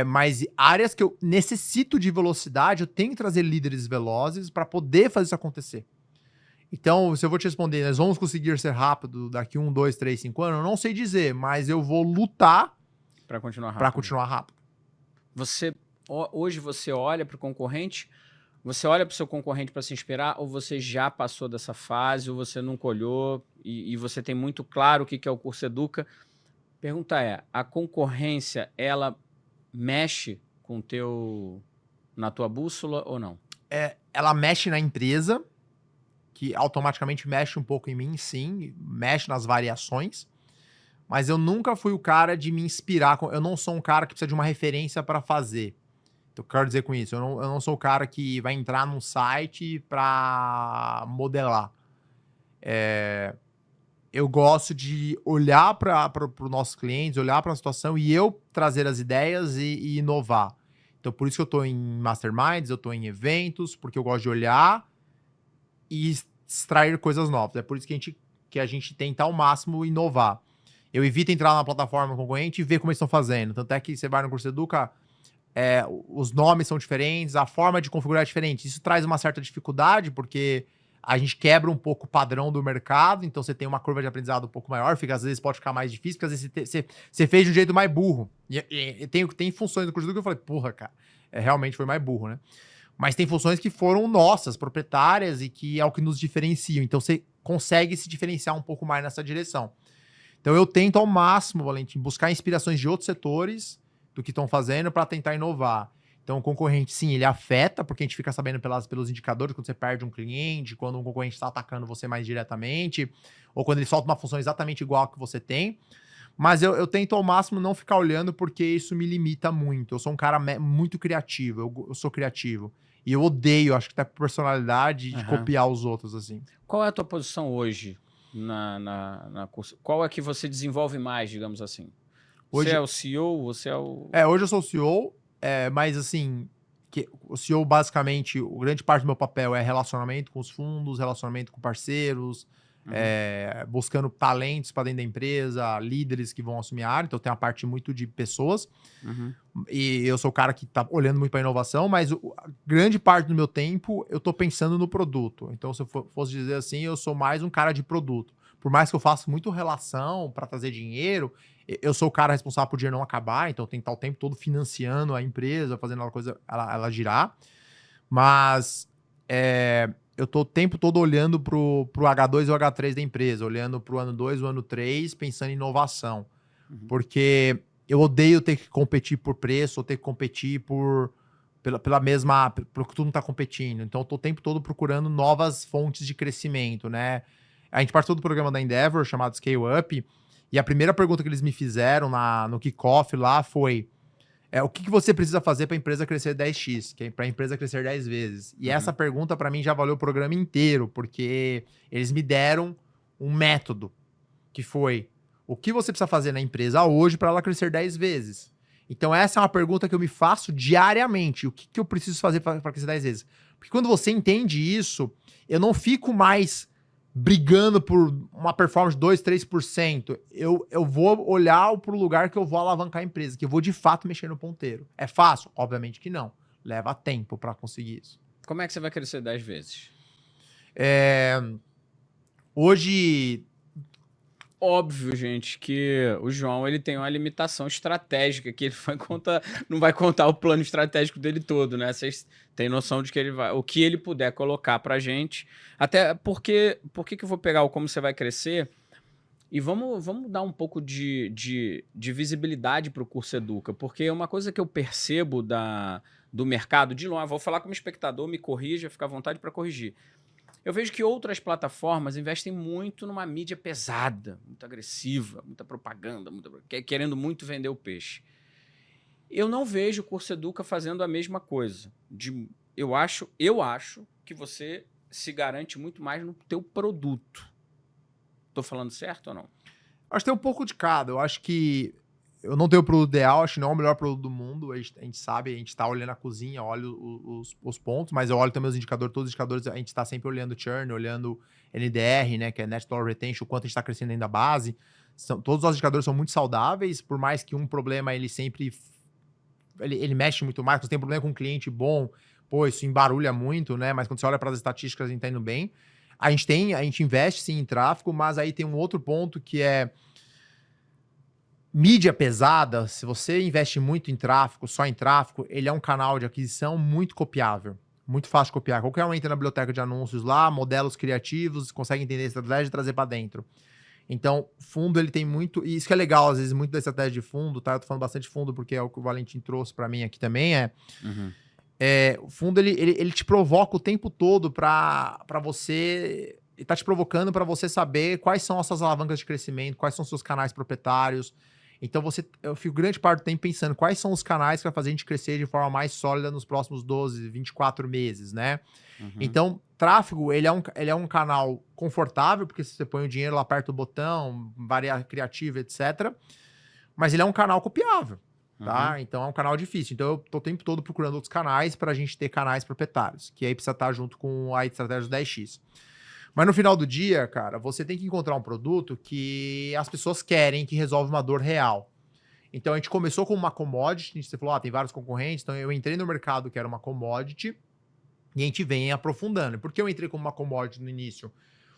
Mas áreas que eu necessito de velocidade, eu tenho que trazer líderes velozes para poder fazer isso acontecer. Então, se eu vou te responder, nós vamos conseguir ser rápido daqui 1, 2, 3, 5 anos? Eu não sei dizer, mas eu vou lutar para continuar rápido. Hoje você olha para o concorrente, você olha para o seu concorrente para se inspirar, ou você já passou dessa fase, ou você nunca olhou, e você tem muito claro o que é o Curso Educa. Pergunta a concorrência, ela mexe na tua bússola ou não? Ela mexe na empresa, que automaticamente mexe um pouco em mim, sim, mexe nas variações, mas eu nunca fui o cara de me inspirar. Eu não sou um cara que precisa de uma referência para fazer. Então, eu quero dizer com isso, eu não sou o cara que vai entrar num site para modelar. Eu gosto de olhar para os nossos clientes, olhar para a situação e eu trazer as ideias e inovar. Então, por isso que eu estou em masterminds, eu estou em eventos, porque eu gosto de olhar e extrair coisas novas. É por isso que a gente tenta ao máximo inovar. Eu evito entrar na plataforma concorrente e ver como eles estão fazendo. Tanto é que você vai no Curso Educa, os nomes são diferentes, a forma de configurar é diferente. Isso traz uma certa dificuldade, porque a gente quebra um pouco o padrão do mercado, então você tem uma curva de aprendizado um pouco maior, às vezes pode ficar mais difícil, porque às vezes você fez de um jeito mais burro. E tem funções do Curso Educa que eu falei, porra, cara, realmente foi mais burro, né? Mas tem funções que foram nossas, proprietárias, e que é o que nos diferenciam. Então você consegue se diferenciar um pouco mais nessa direção. Então eu tento ao máximo, Valentim, buscar inspirações de outros setores do que estão fazendo para tentar inovar. Então o concorrente, sim, ele afeta, porque a gente fica sabendo pelos indicadores, quando você perde um cliente, quando um concorrente está atacando você mais diretamente, ou quando ele solta uma função exatamente igual a que você tem. Mas eu tento ao máximo não ficar olhando, porque isso me limita muito. Eu sou um cara muito criativo, eu sou criativo. E eu odeio, acho que tá por personalidade, de copiar os outros, assim. Qual é a tua posição hoje na curso? Qual é que você desenvolve mais, digamos assim? Você é o CEO? Você é o... Hoje eu sou o CEO, mas assim, o CEO basicamente, grande parte do meu papel é relacionamento com os fundos, relacionamento com parceiros, buscando talentos para dentro da empresa, líderes que vão assumir a área. Então tem a parte muito de pessoas. E eu sou o cara que tá olhando muito para inovação, mas a grande parte do meu tempo eu tô pensando no produto. Então, se eu fosse dizer assim, eu sou mais um cara de produto. Por mais que eu faça muito relação para trazer dinheiro, eu sou o cara responsável por dinheiro não acabar, então eu tenho que estar o tempo todo financiando a empresa, fazendo ela girar. Mas eu tô o tempo todo olhando pro H2 e o H3 da empresa, olhando pro ano 2 e o ano 3, pensando em inovação. Porque eu odeio ter que competir por preço, ou ter que competir pela mesma... pelo que todo mundo está competindo. Então, eu tô o tempo todo procurando novas fontes de crescimento, né? A gente participou do programa da Endeavor, chamado Scale Up, e a primeira pergunta que eles me fizeram no kickoff lá foi: o que você precisa fazer para a empresa crescer 10x, que é para a empresa crescer 10 vezes? E essa pergunta, para mim, já valeu o programa inteiro, porque eles me deram um método, que foi: o que você precisa fazer na empresa hoje para ela crescer 10 vezes? Então, essa é uma pergunta que eu me faço diariamente. O que eu preciso fazer para crescer 10 vezes? Porque quando você entende isso, eu não fico mais brigando por uma performance de 2, 3%. Eu vou olhar para o lugar que eu vou alavancar a empresa, que eu vou de fato mexer no ponteiro. É fácil? Obviamente que não. Leva tempo para conseguir isso. Como é que você vai crescer 10 vezes? Hoje... Óbvio, gente, que o João ele tem uma limitação estratégica, que ele não vai contar o plano estratégico dele todo, né? Vocês têm noção de que o que ele puder colocar pra gente. Até porque, por que eu vou pegar o como você vai crescer? E vamos dar um pouco de visibilidade para o Curso Educa, porque uma coisa que eu percebo do mercado, de longe, vou falar como espectador, me corrija, fica à vontade para corrigir. Eu vejo que outras plataformas investem muito numa mídia pesada, muito agressiva, muita propaganda, querendo muito vender o peixe. Eu não vejo o Curso Educa fazendo a mesma coisa. Eu acho que você se garante muito mais no teu produto. Estou falando certo ou não? Acho que tem um pouco de cada. Eu acho que eu não tenho o produto ideal, acho que não é o melhor produto do mundo. A gente sabe, a gente tá olhando a cozinha, olha os pontos, mas eu olho também os indicadores, todos os indicadores, a gente tá sempre olhando churn, olhando NDR, né, que é Net Dollar Retention, o quanto a gente tá crescendo dentro da base. Todos os indicadores são muito saudáveis, por mais que um problema ele sempre... Ele mexe muito mais. Quando você tem problema com um cliente bom, pô, isso embarulha muito, né? Mas quando você olha para as estatísticas, a gente tá indo bem. A gente investe sim em tráfego, mas aí tem um outro ponto que é mídia pesada. Se você investe muito em tráfego, só em tráfego, ele é um canal de aquisição muito copiável. Muito fácil de copiar. Qualquer um entra na biblioteca de anúncios lá, modelos criativos, consegue entender a estratégia e trazer para dentro. Então, fundo, ele tem muito... E isso que é legal, às vezes, muito da estratégia de fundo, tá? Eu tô falando bastante de fundo porque é o que o Valentim trouxe para mim aqui também, o fundo, ele te provoca o tempo todo para você está te provocando para você saber quais são as suas alavancas de crescimento, quais são os seus canais proprietários. Então, eu fico grande parte do tempo pensando quais são os canais que vai fazer a gente crescer de forma mais sólida nos próximos 12, 24 meses, né? Então, tráfego, ele é um canal confortável, porque você põe o dinheiro lá, aperta o botão, varia criativa, etc. Mas ele é um canal copiável, tá? Então, é um canal difícil. Então, eu tô o tempo todo procurando outros canais para a gente ter canais proprietários, que aí precisa estar junto com a estratégia do 10x. Mas no final do dia, cara, você tem que encontrar um produto que as pessoas querem, que resolve uma dor real. Então, a gente começou com uma commodity, você falou, tem vários concorrentes, então eu entrei no mercado que era uma commodity, e a gente vem aprofundando. Por que eu entrei como uma commodity no início?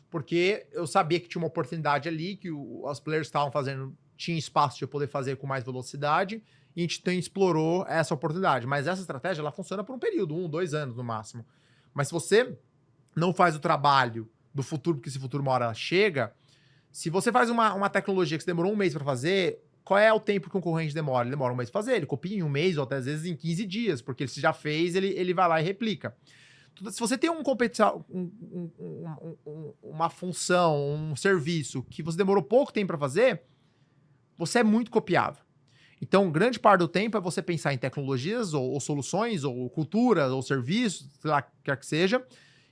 Porque eu sabia que tinha uma oportunidade ali, que os players estavam fazendo, tinha espaço de eu poder fazer com mais velocidade, e a gente explorou essa oportunidade. Mas essa estratégia, ela funciona por um período, 1, 2 anos no máximo. Mas se você não faz o trabalho do futuro, porque esse futuro uma hora chega, se você faz uma tecnologia que você demorou um mês para fazer, qual é o tempo que um concorrente demora? Ele demora um mês para fazer, ele copia em um mês ou até às vezes em 15 dias, porque se já fez, ele vai lá e replica. Se você tem uma função, um serviço que você demorou pouco tempo para fazer, você é muito copiável. Então, grande parte do tempo é você pensar em tecnologias, ou soluções, ou cultura, ou serviços, sei lá, quer que seja,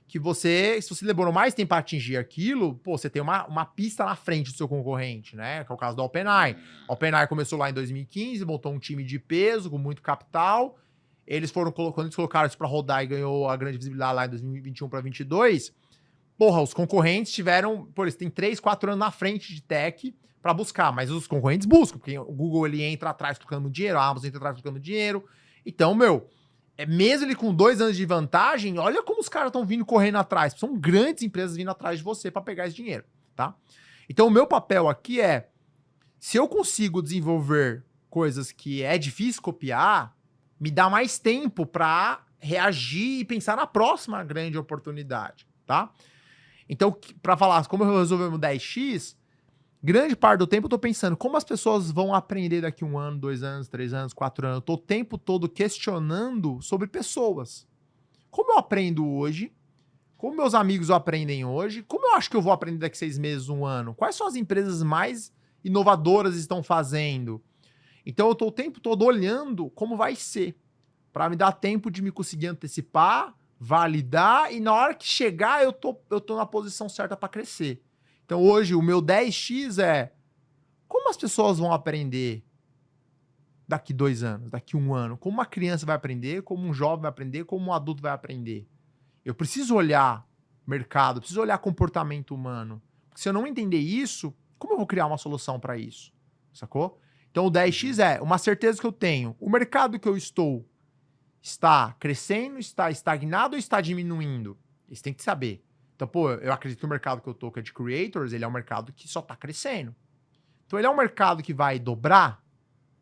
que se você demorou mais tempo para atingir aquilo, pô, você tem uma pista na frente do seu concorrente, né? Que é o caso da OpenAI. A OpenAI começou lá em 2015, montou um time de peso, com muito capital. Quando eles colocaram isso para rodar e ganhou a grande visibilidade lá em 2021 para 2022, porra, os concorrentes tiveram, eles têm 3, 4 anos na frente de tech para buscar, mas os concorrentes buscam, porque o Google ele entra atrás colocando dinheiro, a Amazon entra atrás colocando dinheiro. Então, mesmo ele com 2 anos de vantagem, olha como os caras estão vindo correndo atrás. São grandes empresas vindo atrás de você para pegar esse dinheiro, tá? Então, o meu papel aqui é, se eu consigo desenvolver coisas que é difícil copiar, me dá mais tempo para reagir e pensar na próxima grande oportunidade, tá? Então, para falar como eu resolvi o 10x, grande parte do tempo eu tô pensando como as pessoas vão aprender daqui 1 ano, 2 anos, 3 anos, 4 anos. Eu tô o tempo todo questionando sobre pessoas. Como eu aprendo hoje? Como meus amigos aprendem hoje? Como eu acho que eu vou aprender daqui 6 meses, 1 ano? Quais são as empresas mais inovadoras estão fazendo? Então eu tô o tempo todo olhando como vai ser, para me dar tempo de me conseguir antecipar, validar, e na hora que chegar eu tô na posição certa para crescer. Então hoje o meu 10x é como as pessoas vão aprender daqui 2 anos, daqui 1 ano? Como uma criança vai aprender, como um jovem vai aprender, como um adulto vai aprender? Eu preciso olhar mercado, preciso olhar comportamento humano. Porque se eu não entender isso, como eu vou criar uma solução para isso? Sacou? Então o 10x é uma certeza que eu tenho. O mercado que eu estou está crescendo, está estagnado ou está diminuindo? Isso tem que saber. Então, eu acredito que o mercado que eu tô, que é de creators, ele é um mercado que só tá crescendo. Então, ele é um mercado que vai dobrar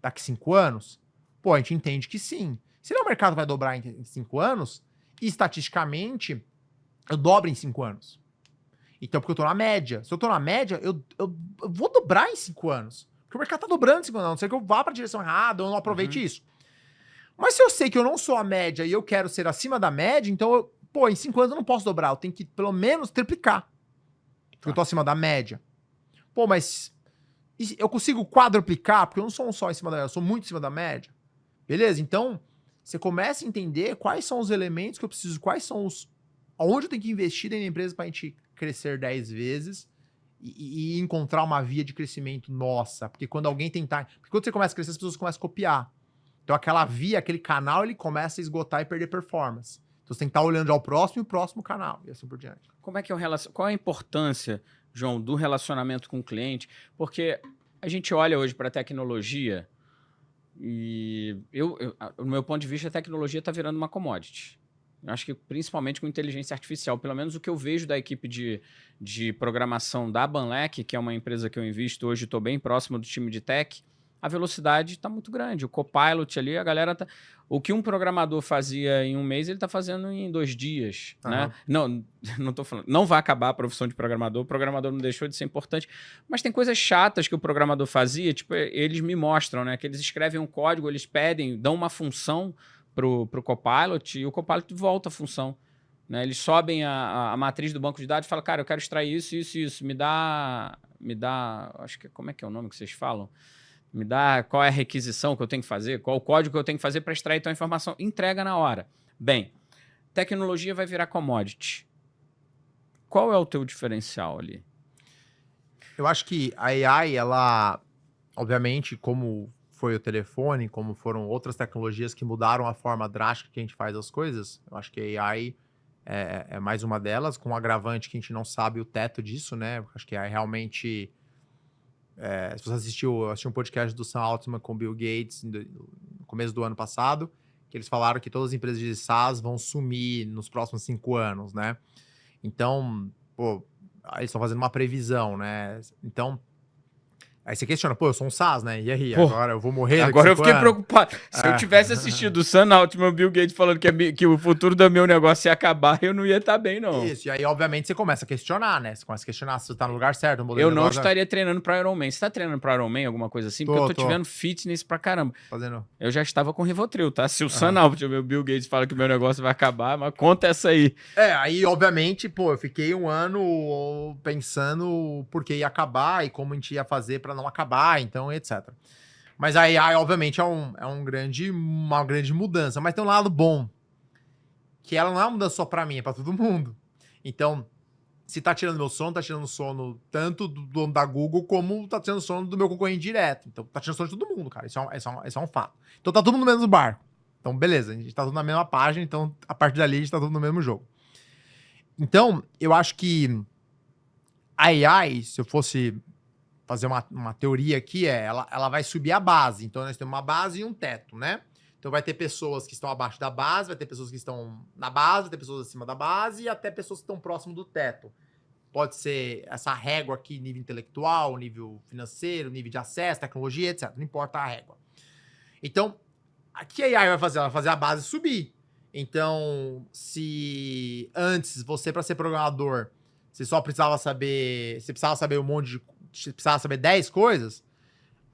daqui 5 anos? A gente entende que sim. Se ele é um mercado que vai dobrar em 5 anos, estatisticamente, eu dobro em 5 anos. Então, porque eu tô na média. Se eu tô na média, eu vou dobrar em 5 anos. Porque o mercado tá dobrando em 5 anos. A não ser que eu vá pra direção errada ou eu não aproveite isso. Mas se eu sei que eu não sou a média e eu quero ser acima da média, então em 5 anos eu não posso dobrar. Eu tenho que, pelo menos, triplicar. Porque eu tô acima da média. Mas eu consigo quadruplicar? Porque eu não sou só em cima da média, eu sou muito em cima da média. Beleza? Então, você começa a entender quais são os elementos que eu preciso, aonde eu tenho que investir na empresa pra gente crescer 10 vezes e encontrar uma via de crescimento nossa. Porque quando você começa a crescer, as pessoas começam a copiar. Então aquela via, aquele canal, ele começa a esgotar e perder performance. Então você tem que estar olhando ao próximo e o próximo canal, e assim por diante. Qual a importância, João, do relacionamento com o cliente? Porque a gente olha hoje para a tecnologia e, no meu ponto de vista, a tecnologia está virando uma commodity. Eu acho que principalmente com inteligência artificial, pelo menos o que eu vejo da equipe de programação da Banlec, que é uma empresa que eu invisto hoje, estou bem próximo do time de tech, a velocidade está muito grande. O Copilot ali, a galera tá... O que um programador fazia em 1 mês, ele está fazendo em 2 dias, né? Não tô falando... Não vai acabar a profissão de programador, o programador não deixou de ser importante, mas tem coisas chatas que o programador fazia, tipo, eles me mostram, né? Que eles escrevem um código, eles pedem, dão uma função pro Copilot e o Copilot volta a função. né? Eles sobem a matriz do banco de dados e falam, cara, eu quero extrair isso, isso, isso. Me dá, acho que como é que é o nome que vocês falam? Me dá qual é a requisição que eu tenho que fazer, qual o código que eu tenho que fazer para extrair tua informação. Entrega na hora. Bem, tecnologia vai virar commodity. Qual é o teu diferencial ali? Eu acho que a AI, ela, obviamente, como foi o telefone, como foram outras tecnologias que mudaram a forma drástica que a gente faz as coisas, eu acho que a AI é mais uma delas, com um agravante que a gente não sabe o teto disso, né? Acho que a AI realmente... se você assistiu um podcast do Sam Altman com o Bill Gates no começo do ano passado, que eles falaram que todas as empresas de SaaS vão sumir nos próximos 5 anos, né? Então, pô, eles estão fazendo uma previsão, né? Então, aí você questiona, pô, eu sou um SaaS, né? E aí, Pô, agora eu vou morrer daqui agora eu 5 fiquei anos? preocupado. Se eu tivesse assistido o Sam Altman e o Bill Gates falando que o futuro do meu negócio ia acabar, eu não ia estar bem, não. Isso, e aí, obviamente, você começa a questionar, né? Você começa a questionar se você tá no lugar certo, o modelo Eu de não negócio... estaria treinando para Ironman. Você tá treinando para Ironman, alguma coisa assim? Porque eu tô te vendo fitness pra caramba. Fazendo... Eu já estava com Rivotril, tá? Se o Sam Altman e o Bill Gates falam que o meu negócio vai acabar, mas conta essa aí. Aí, obviamente, pô, eu fiquei um ano pensando por que ia acabar e como a gente ia fazer pra não acabar, então, etc. Mas a AI, obviamente, uma grande mudança. Mas tem um lado bom, que ela não é uma mudança só pra mim, é pra todo mundo. Então, se tá tirando meu sono, tá tirando sono tanto do dono da Google, como tá tirando sono do meu concorrente direto. Então, tá tirando sono de todo mundo, cara. Isso é um fato. Então, tá todo mundo no mesmo barco. Então, beleza, a gente tá tudo na mesma página, então, a partir dali, a gente tá tudo no mesmo jogo. Então, eu acho que a AI, se eu fosse fazer uma teoria aqui, ela vai subir a base. Então, nós temos uma base e um teto, né? Então, vai ter pessoas que estão abaixo da base, vai ter pessoas que estão na base, vai ter pessoas acima da base e até pessoas que estão próximo do teto. Pode ser essa régua aqui, nível intelectual, nível financeiro, nível de acesso, tecnologia, etc. Não importa a régua. Então, o que a AI vai fazer? Ela vai fazer a base subir. Então, se antes você, para ser programador, você precisava saber um monte de... Você precisava saber 10 coisas,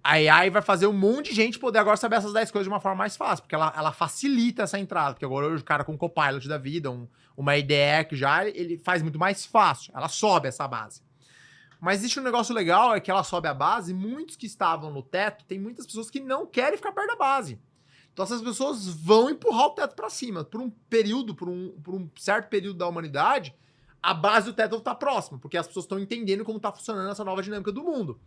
a AI vai fazer um monte de gente poder agora saber essas 10 coisas de uma forma mais fácil, porque ela facilita essa entrada, porque agora o cara com o Copilot da vida, uma IDE que já, ele faz muito mais fácil, ela sobe essa base. Mas existe um negócio legal, é que ela sobe a base, e muitos que estavam no teto, tem muitas pessoas que não querem ficar perto da base. Então essas pessoas vão empurrar o teto para cima. Por um período, por um certo período da humanidade, a base do teto tá próxima, porque as pessoas estão entendendo como tá funcionando essa nova dinâmica do mundo.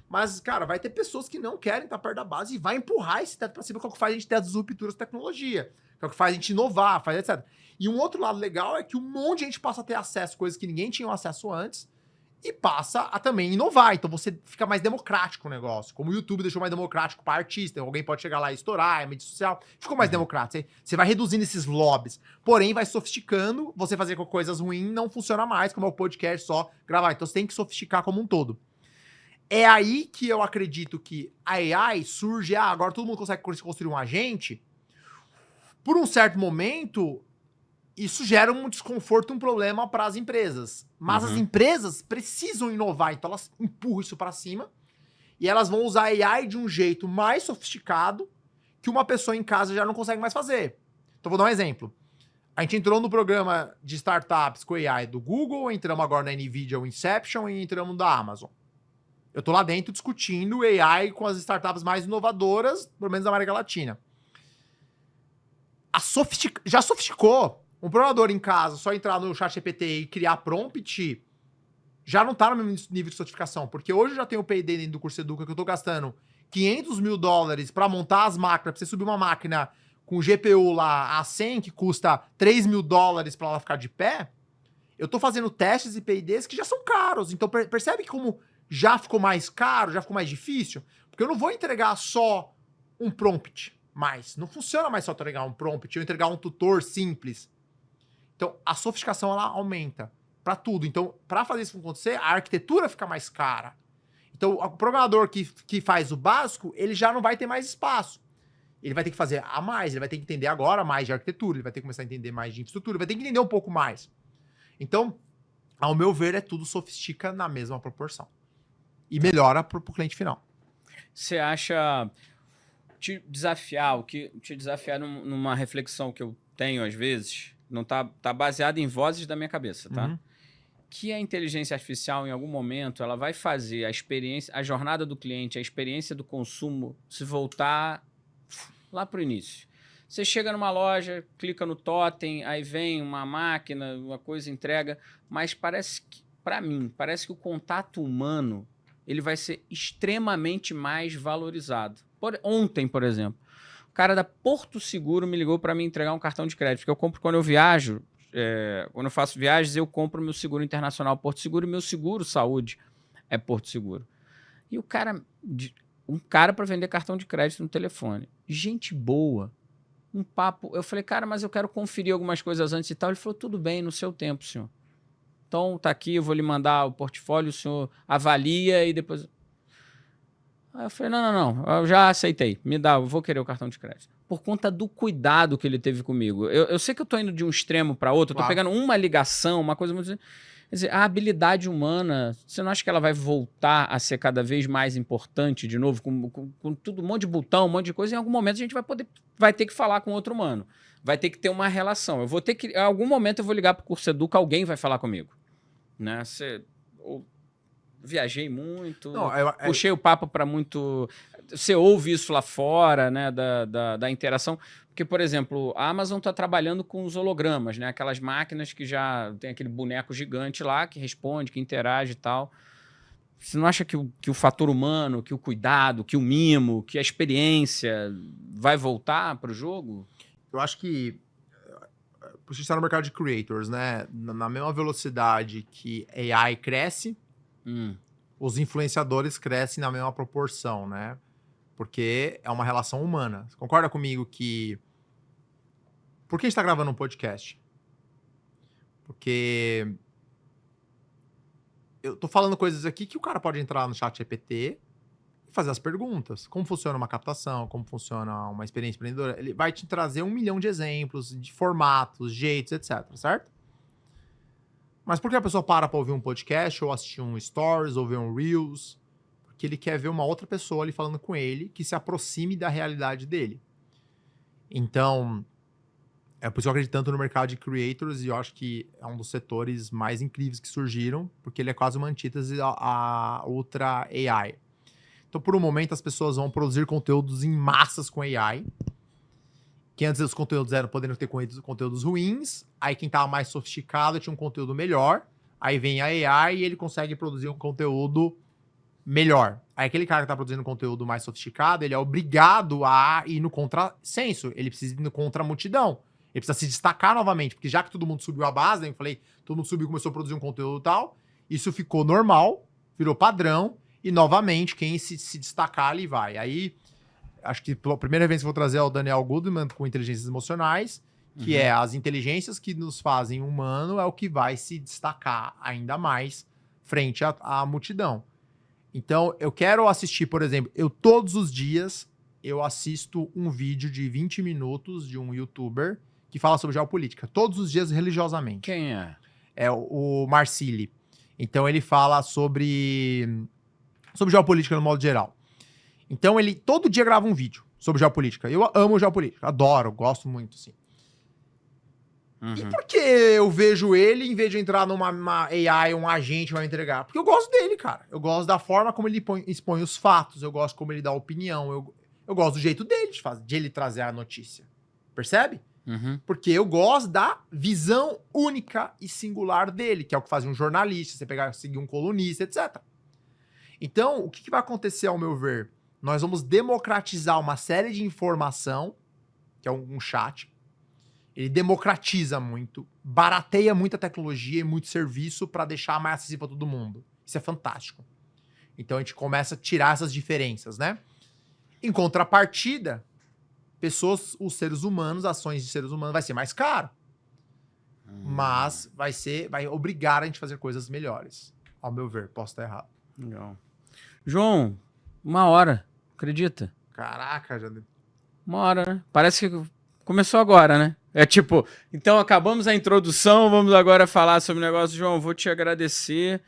Mas, cara, vai ter pessoas que não querem estar perto da base e vai empurrar esse teto para cima, que é o que faz a gente ter as rupturas de tecnologia, que é o que faz a gente inovar, faz etc. E um outro lado legal é que um monte de gente passa a ter acesso a coisas que ninguém tinha acesso antes, e passa a também inovar. Então você fica mais democrático o negócio. Como o YouTube deixou mais democrático para artista, alguém pode chegar lá e estourar, é mídia social. Ficou mais democrático. Você vai reduzindo esses lobbies. Porém, vai sofisticando. Você fazer com coisas ruins não funciona mais, como é o podcast só gravar. Então você tem que sofisticar como um todo. É aí que eu acredito que a AI surge. Agora todo mundo consegue construir um agente. Por um certo momento, isso gera um desconforto, um problema para as empresas. Mas as empresas precisam inovar, então elas empurram isso para cima e elas vão usar a AI de um jeito mais sofisticado que uma pessoa em casa já não consegue mais fazer. Então vou dar um exemplo. A gente entrou no programa de startups com AI do Google, entramos agora na NVIDIA, o Inception, e entramos da Amazon. Eu tô lá dentro discutindo AI com as startups mais inovadoras, pelo menos da América Latina. Já sofisticou. Um programador em casa, só entrar no ChatGPT e criar prompt, já não tá no mesmo nível de sofisticação. Porque hoje eu já tenho o P&D dentro do curso Educa, que eu tô gastando $500 mil para montar as máquinas, pra você subir uma máquina com GPU lá a 100, que custa $3 mil para ela ficar de pé. Eu tô fazendo testes e P&Ds que já são caros. Então percebe como já ficou mais caro, já ficou mais difícil? Porque eu não vou entregar só um prompt mais. Não funciona mais só entregar um prompt, eu entregar um tutor simples. Então, a sofisticação, ela aumenta para tudo. Então, para fazer isso acontecer, a arquitetura fica mais cara. Então, o programador que faz o básico, ele já não vai ter mais espaço. Ele vai ter que fazer a mais, ele vai ter que entender agora mais de arquitetura, ele vai ter que começar a entender mais de infraestrutura, ele vai ter que entender um pouco mais. Então, ao meu ver, tudo sofistica na mesma proporção. E melhora para o cliente final. Você acha... Te desafiar numa reflexão que eu tenho às vezes... não tá baseado em vozes da minha cabeça, tá? Uhum. Que a inteligência artificial, em algum momento, ela vai fazer a experiência, a jornada do cliente, a experiência do consumo se voltar lá para o início. Você chega numa loja, clica no totem, aí vem uma máquina, uma coisa entrega, mas parece que, para mim, parece que o contato humano ele vai ser extremamente mais valorizado. Ontem, por exemplo, o cara da Porto Seguro me ligou para me entregar um cartão de crédito, porque eu compro quando eu viajo. Quando eu faço viagens, eu compro meu seguro internacional Porto Seguro e meu seguro saúde é Porto Seguro. E um cara para vender cartão de crédito no telefone. Gente boa. Um papo. Eu falei, cara, mas eu quero conferir algumas coisas antes e tal. Ele falou, tudo bem, no seu tempo, senhor. Então, tá aqui, eu vou lhe mandar o portfólio, o senhor avalia e depois... Aí eu falei, não, eu já aceitei, me dá, eu vou querer o cartão de crédito. Por conta do cuidado que ele teve comigo. Eu sei que eu tô indo de um extremo para outro, eu tô pegando uma ligação, uma coisa muito... Quer dizer, a habilidade humana, você não acha que ela vai voltar a ser cada vez mais importante de novo, com tudo, um monte de botão, um monte de coisa, em algum momento a gente vai ter que falar com outro humano. Vai ter que ter uma relação. Eu vou ter que... Em algum momento eu vou ligar pro Curso Educa, alguém vai falar comigo. Né? Viajei muito, puxei o papo para muito... Você ouve isso lá fora, né, da interação. Porque, por exemplo, a Amazon está trabalhando com os hologramas, né? Aquelas máquinas que já tem aquele boneco gigante lá que responde, que interage e tal. Você não acha que o fator humano, que o cuidado, que o mimo, que a experiência vai voltar para o jogo? Eu acho que a gente está no mercado de creators, né? Na mesma velocidade que AI cresce, os influenciadores crescem na mesma proporção, né? Porque é uma relação humana. Você concorda comigo que... Por que a gente está gravando um podcast? Porque eu tô falando coisas aqui que o cara pode entrar no chat GPT e fazer as perguntas. Como funciona uma captação, como funciona uma experiência empreendedora. Ele vai te trazer 1 milhão de exemplos, de formatos, jeitos, etc, certo? Mas por que a pessoa para ouvir um podcast, ou assistir um Stories, ou ver um Reels? Porque ele quer ver uma outra pessoa ali falando com ele, que se aproxime da realidade dele. Então, é por isso que eu acredito tanto no mercado de creators, e eu acho que é um dos setores mais incríveis que surgiram, porque ele é quase uma antítese à outra AI. Então, por um momento, as pessoas vão produzir conteúdos em massas com AI, que antes os conteúdos poderiam ter conteúdos ruins, aí quem estava mais sofisticado tinha um conteúdo melhor, aí vem a AI e ele consegue produzir um conteúdo melhor. Aí aquele cara que está produzindo conteúdo mais sofisticado, ele é obrigado a ir no contrassenso, ele precisa ir no contra a multidão, ele precisa se destacar novamente, porque já que todo mundo subiu a base, né, eu falei, todo mundo subiu e começou a produzir um conteúdo e tal, isso ficou normal, virou padrão, e novamente quem se destacar ali vai. Aí... Acho que a primeira vez que eu vou trazer é o Daniel Goleman com inteligências emocionais, que é as inteligências que nos fazem humano, é o que vai se destacar ainda mais frente à multidão. Então, eu quero assistir, por exemplo, todos os dias eu assisto um vídeo de 20 minutos de um youtuber que fala sobre geopolítica. Todos os dias, religiosamente. Quem é? É o Marcili. Então, ele fala sobre geopolítica no modo geral. Então, ele todo dia grava um vídeo sobre geopolítica. Eu amo geopolítica, adoro, gosto muito, assim. E por que eu vejo ele, em vez de entrar numa AI, um agente vai me entregar? Porque eu gosto dele, cara. Eu gosto da forma como ele expõe os fatos, eu gosto como ele dá opinião, eu gosto do jeito dele de ele trazer a notícia. Percebe? Porque eu gosto da visão única e singular dele, que é o que faz um jornalista, você seguir um colunista, etc. Então, o que vai acontecer, ao meu ver? Nós vamos democratizar uma série de informação, que é um chat. Ele democratiza muito, barateia muita tecnologia e muito serviço para deixar mais acessível para todo mundo. Isso é fantástico. Então a gente começa a tirar essas diferenças, né? Em contrapartida, os seres humanos, ações de seres humanos vai ser mais caro. Mas vai obrigar a gente a fazer coisas melhores. Ao meu ver, posso estar errado. Legal. João, 1 hora, acredita? Caraca, já... 1 hora, né? Parece que começou agora, né? É tipo, então acabamos a introdução, vamos agora falar sobre o negócio. João, vou te agradecer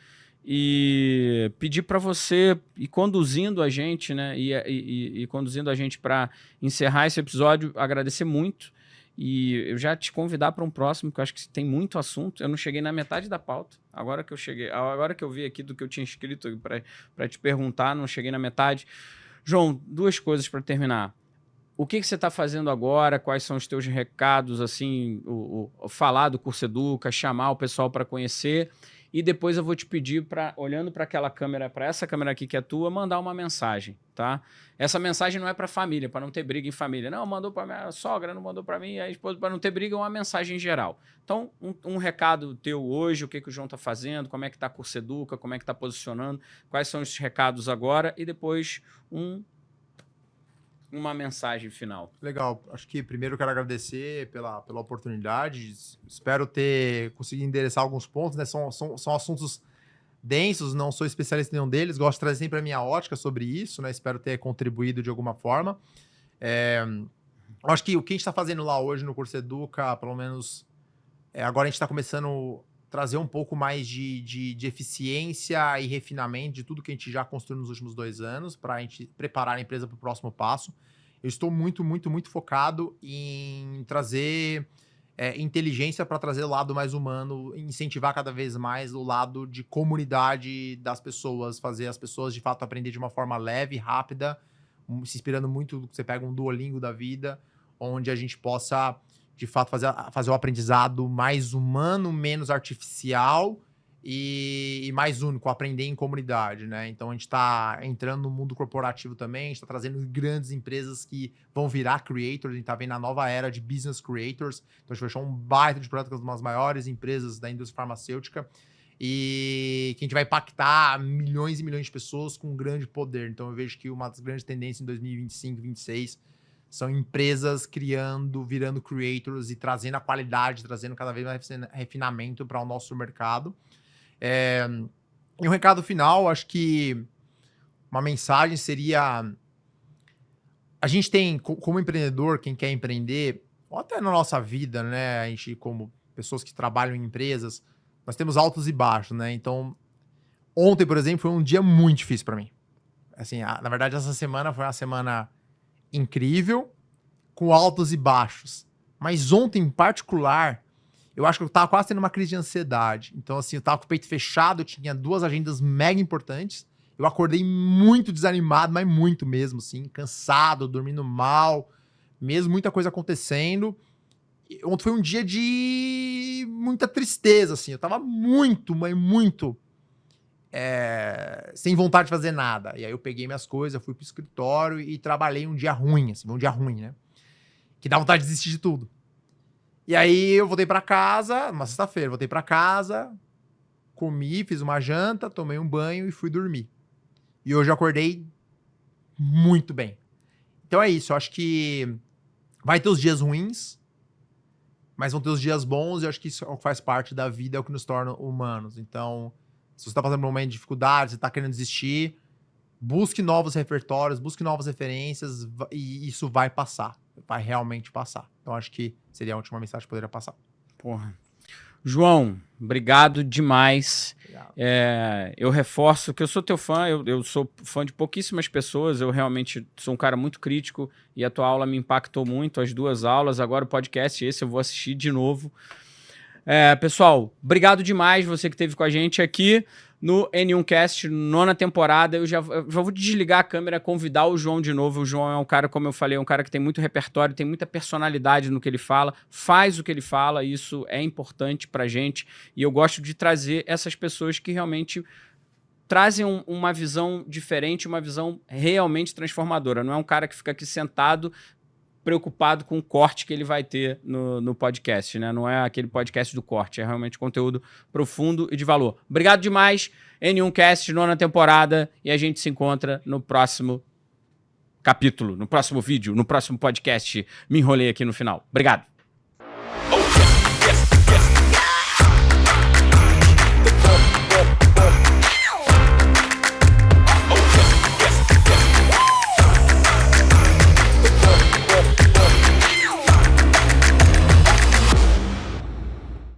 e pedir para você ir conduzindo a gente, né? E conduzindo a gente para encerrar esse episódio, agradecer muito. E eu já te convidar para um próximo, que eu acho que tem muito assunto. Eu não cheguei na metade da pauta. Agora que eu vi aqui do que eu tinha escrito para te perguntar, não cheguei na metade. João, 2 coisas para terminar. O que você está fazendo agora? Quais são os teus recados? Assim, falar do Curso Educa, chamar o pessoal para conhecer. E depois eu vou te pedir, olhando para aquela câmera, para essa câmera aqui que é tua, mandar uma mensagem, tá? Essa mensagem não é para família, para não ter briga em família. Não, mandou para minha sogra, não mandou para mim, a esposa, para não ter briga, é uma mensagem geral. Então, um recado teu hoje, o que o João está fazendo, como é que está a Curso Educa, como é que está posicionando, quais são os recados agora e depois uma mensagem final. Legal. Acho que primeiro eu quero agradecer pela oportunidade. Espero ter conseguido endereçar alguns pontos, né? São assuntos densos, não sou especialista em nenhum deles. Gosto de trazer sempre a minha ótica sobre isso, né? Espero ter contribuído de alguma forma. Acho que o que a gente está fazendo lá hoje no Curso Educa, pelo menos agora a gente está começando a trazer um pouco mais de eficiência e refinamento de tudo que a gente já construiu nos últimos 2 anos para a gente preparar a empresa para o próximo passo. Eu estou muito, muito, muito focado em trazer inteligência para trazer o lado mais humano, incentivar cada vez mais o lado de comunidade das pessoas, fazer as pessoas de fato aprender de uma forma leve, rápida, se inspirando muito do que você pega um Duolingo da vida, onde a gente possa de fato fazer o aprendizado mais humano, menos artificial e mais único, aprender em comunidade, né? Então a gente está entrando no mundo corporativo também, a gente está trazendo grandes empresas que vão virar creators, a gente está vendo a nova era de business creators, então a gente fechou um baita de projeto com uma das maiores empresas da indústria farmacêutica e que a gente vai impactar milhões e milhões de pessoas com um grande poder. Então eu vejo que uma das grandes tendências em 2025, 2026 são empresas virando creators e trazendo a qualidade, trazendo cada vez mais refinamento para o nosso mercado. E um recado final, acho que uma mensagem seria: a gente tem, como empreendedor, quem quer empreender, ou até na nossa vida, né? A gente, como pessoas que trabalham em empresas, nós temos altos e baixos, né? Então, ontem, por exemplo, foi um dia muito difícil para mim. Assim, na verdade, essa semana foi uma semana incrível, com altos e baixos. Mas ontem, em particular, eu acho que eu tava quase tendo uma crise de ansiedade. Então, assim, eu tava com o peito fechado, eu tinha 2 agendas mega importantes. Eu acordei muito desanimado, mas muito mesmo, assim, cansado, dormindo mal, mesmo muita coisa acontecendo. Ontem foi um dia de muita tristeza, assim. Eu tava muito, mas muito sem vontade de fazer nada. E aí eu peguei minhas coisas, fui pro escritório e trabalhei um dia ruim, assim, um dia ruim, né? Que dá vontade de desistir de tudo. E aí eu voltei pra casa, uma sexta-feira, voltei pra casa, comi, fiz uma janta, tomei um banho e fui dormir. E hoje eu acordei muito bem. Então é isso, eu acho que vai ter os dias ruins, mas vão ter os dias bons, e eu acho que isso faz parte da vida, é o que nos torna humanos. Então, se você está passando por um momento de dificuldade, você está querendo desistir, busque novos repertórios, busque novas referências, e isso vai passar. Vai realmente passar. Então, acho que seria a última mensagem que poderia passar. Porra. João, obrigado demais. Obrigado. Eu reforço que eu sou teu fã, eu sou fã de pouquíssimas pessoas, eu realmente sou um cara muito crítico e a tua aula me impactou muito, as 2 aulas, agora o podcast esse eu vou assistir de novo. Pessoal, obrigado demais você que esteve com a gente aqui no N1Cast, 9ª temporada. Eu já vou desligar a câmera, convidar o João de novo. O João é um cara, como eu falei, um cara que tem muito repertório, tem muita personalidade no que ele fala, faz o que ele fala, e isso é importante pra gente. E eu gosto de trazer essas pessoas que realmente trazem uma visão diferente, uma visão realmente transformadora. Não é um cara que fica aqui sentado preocupado com o corte que ele vai ter no podcast, né? Não é aquele podcast do corte, é realmente conteúdo profundo e de valor. Obrigado demais, N1Cast, 9ª temporada, e a gente se encontra no próximo capítulo, no próximo vídeo, no próximo podcast. Me enrolei aqui no final. Obrigado.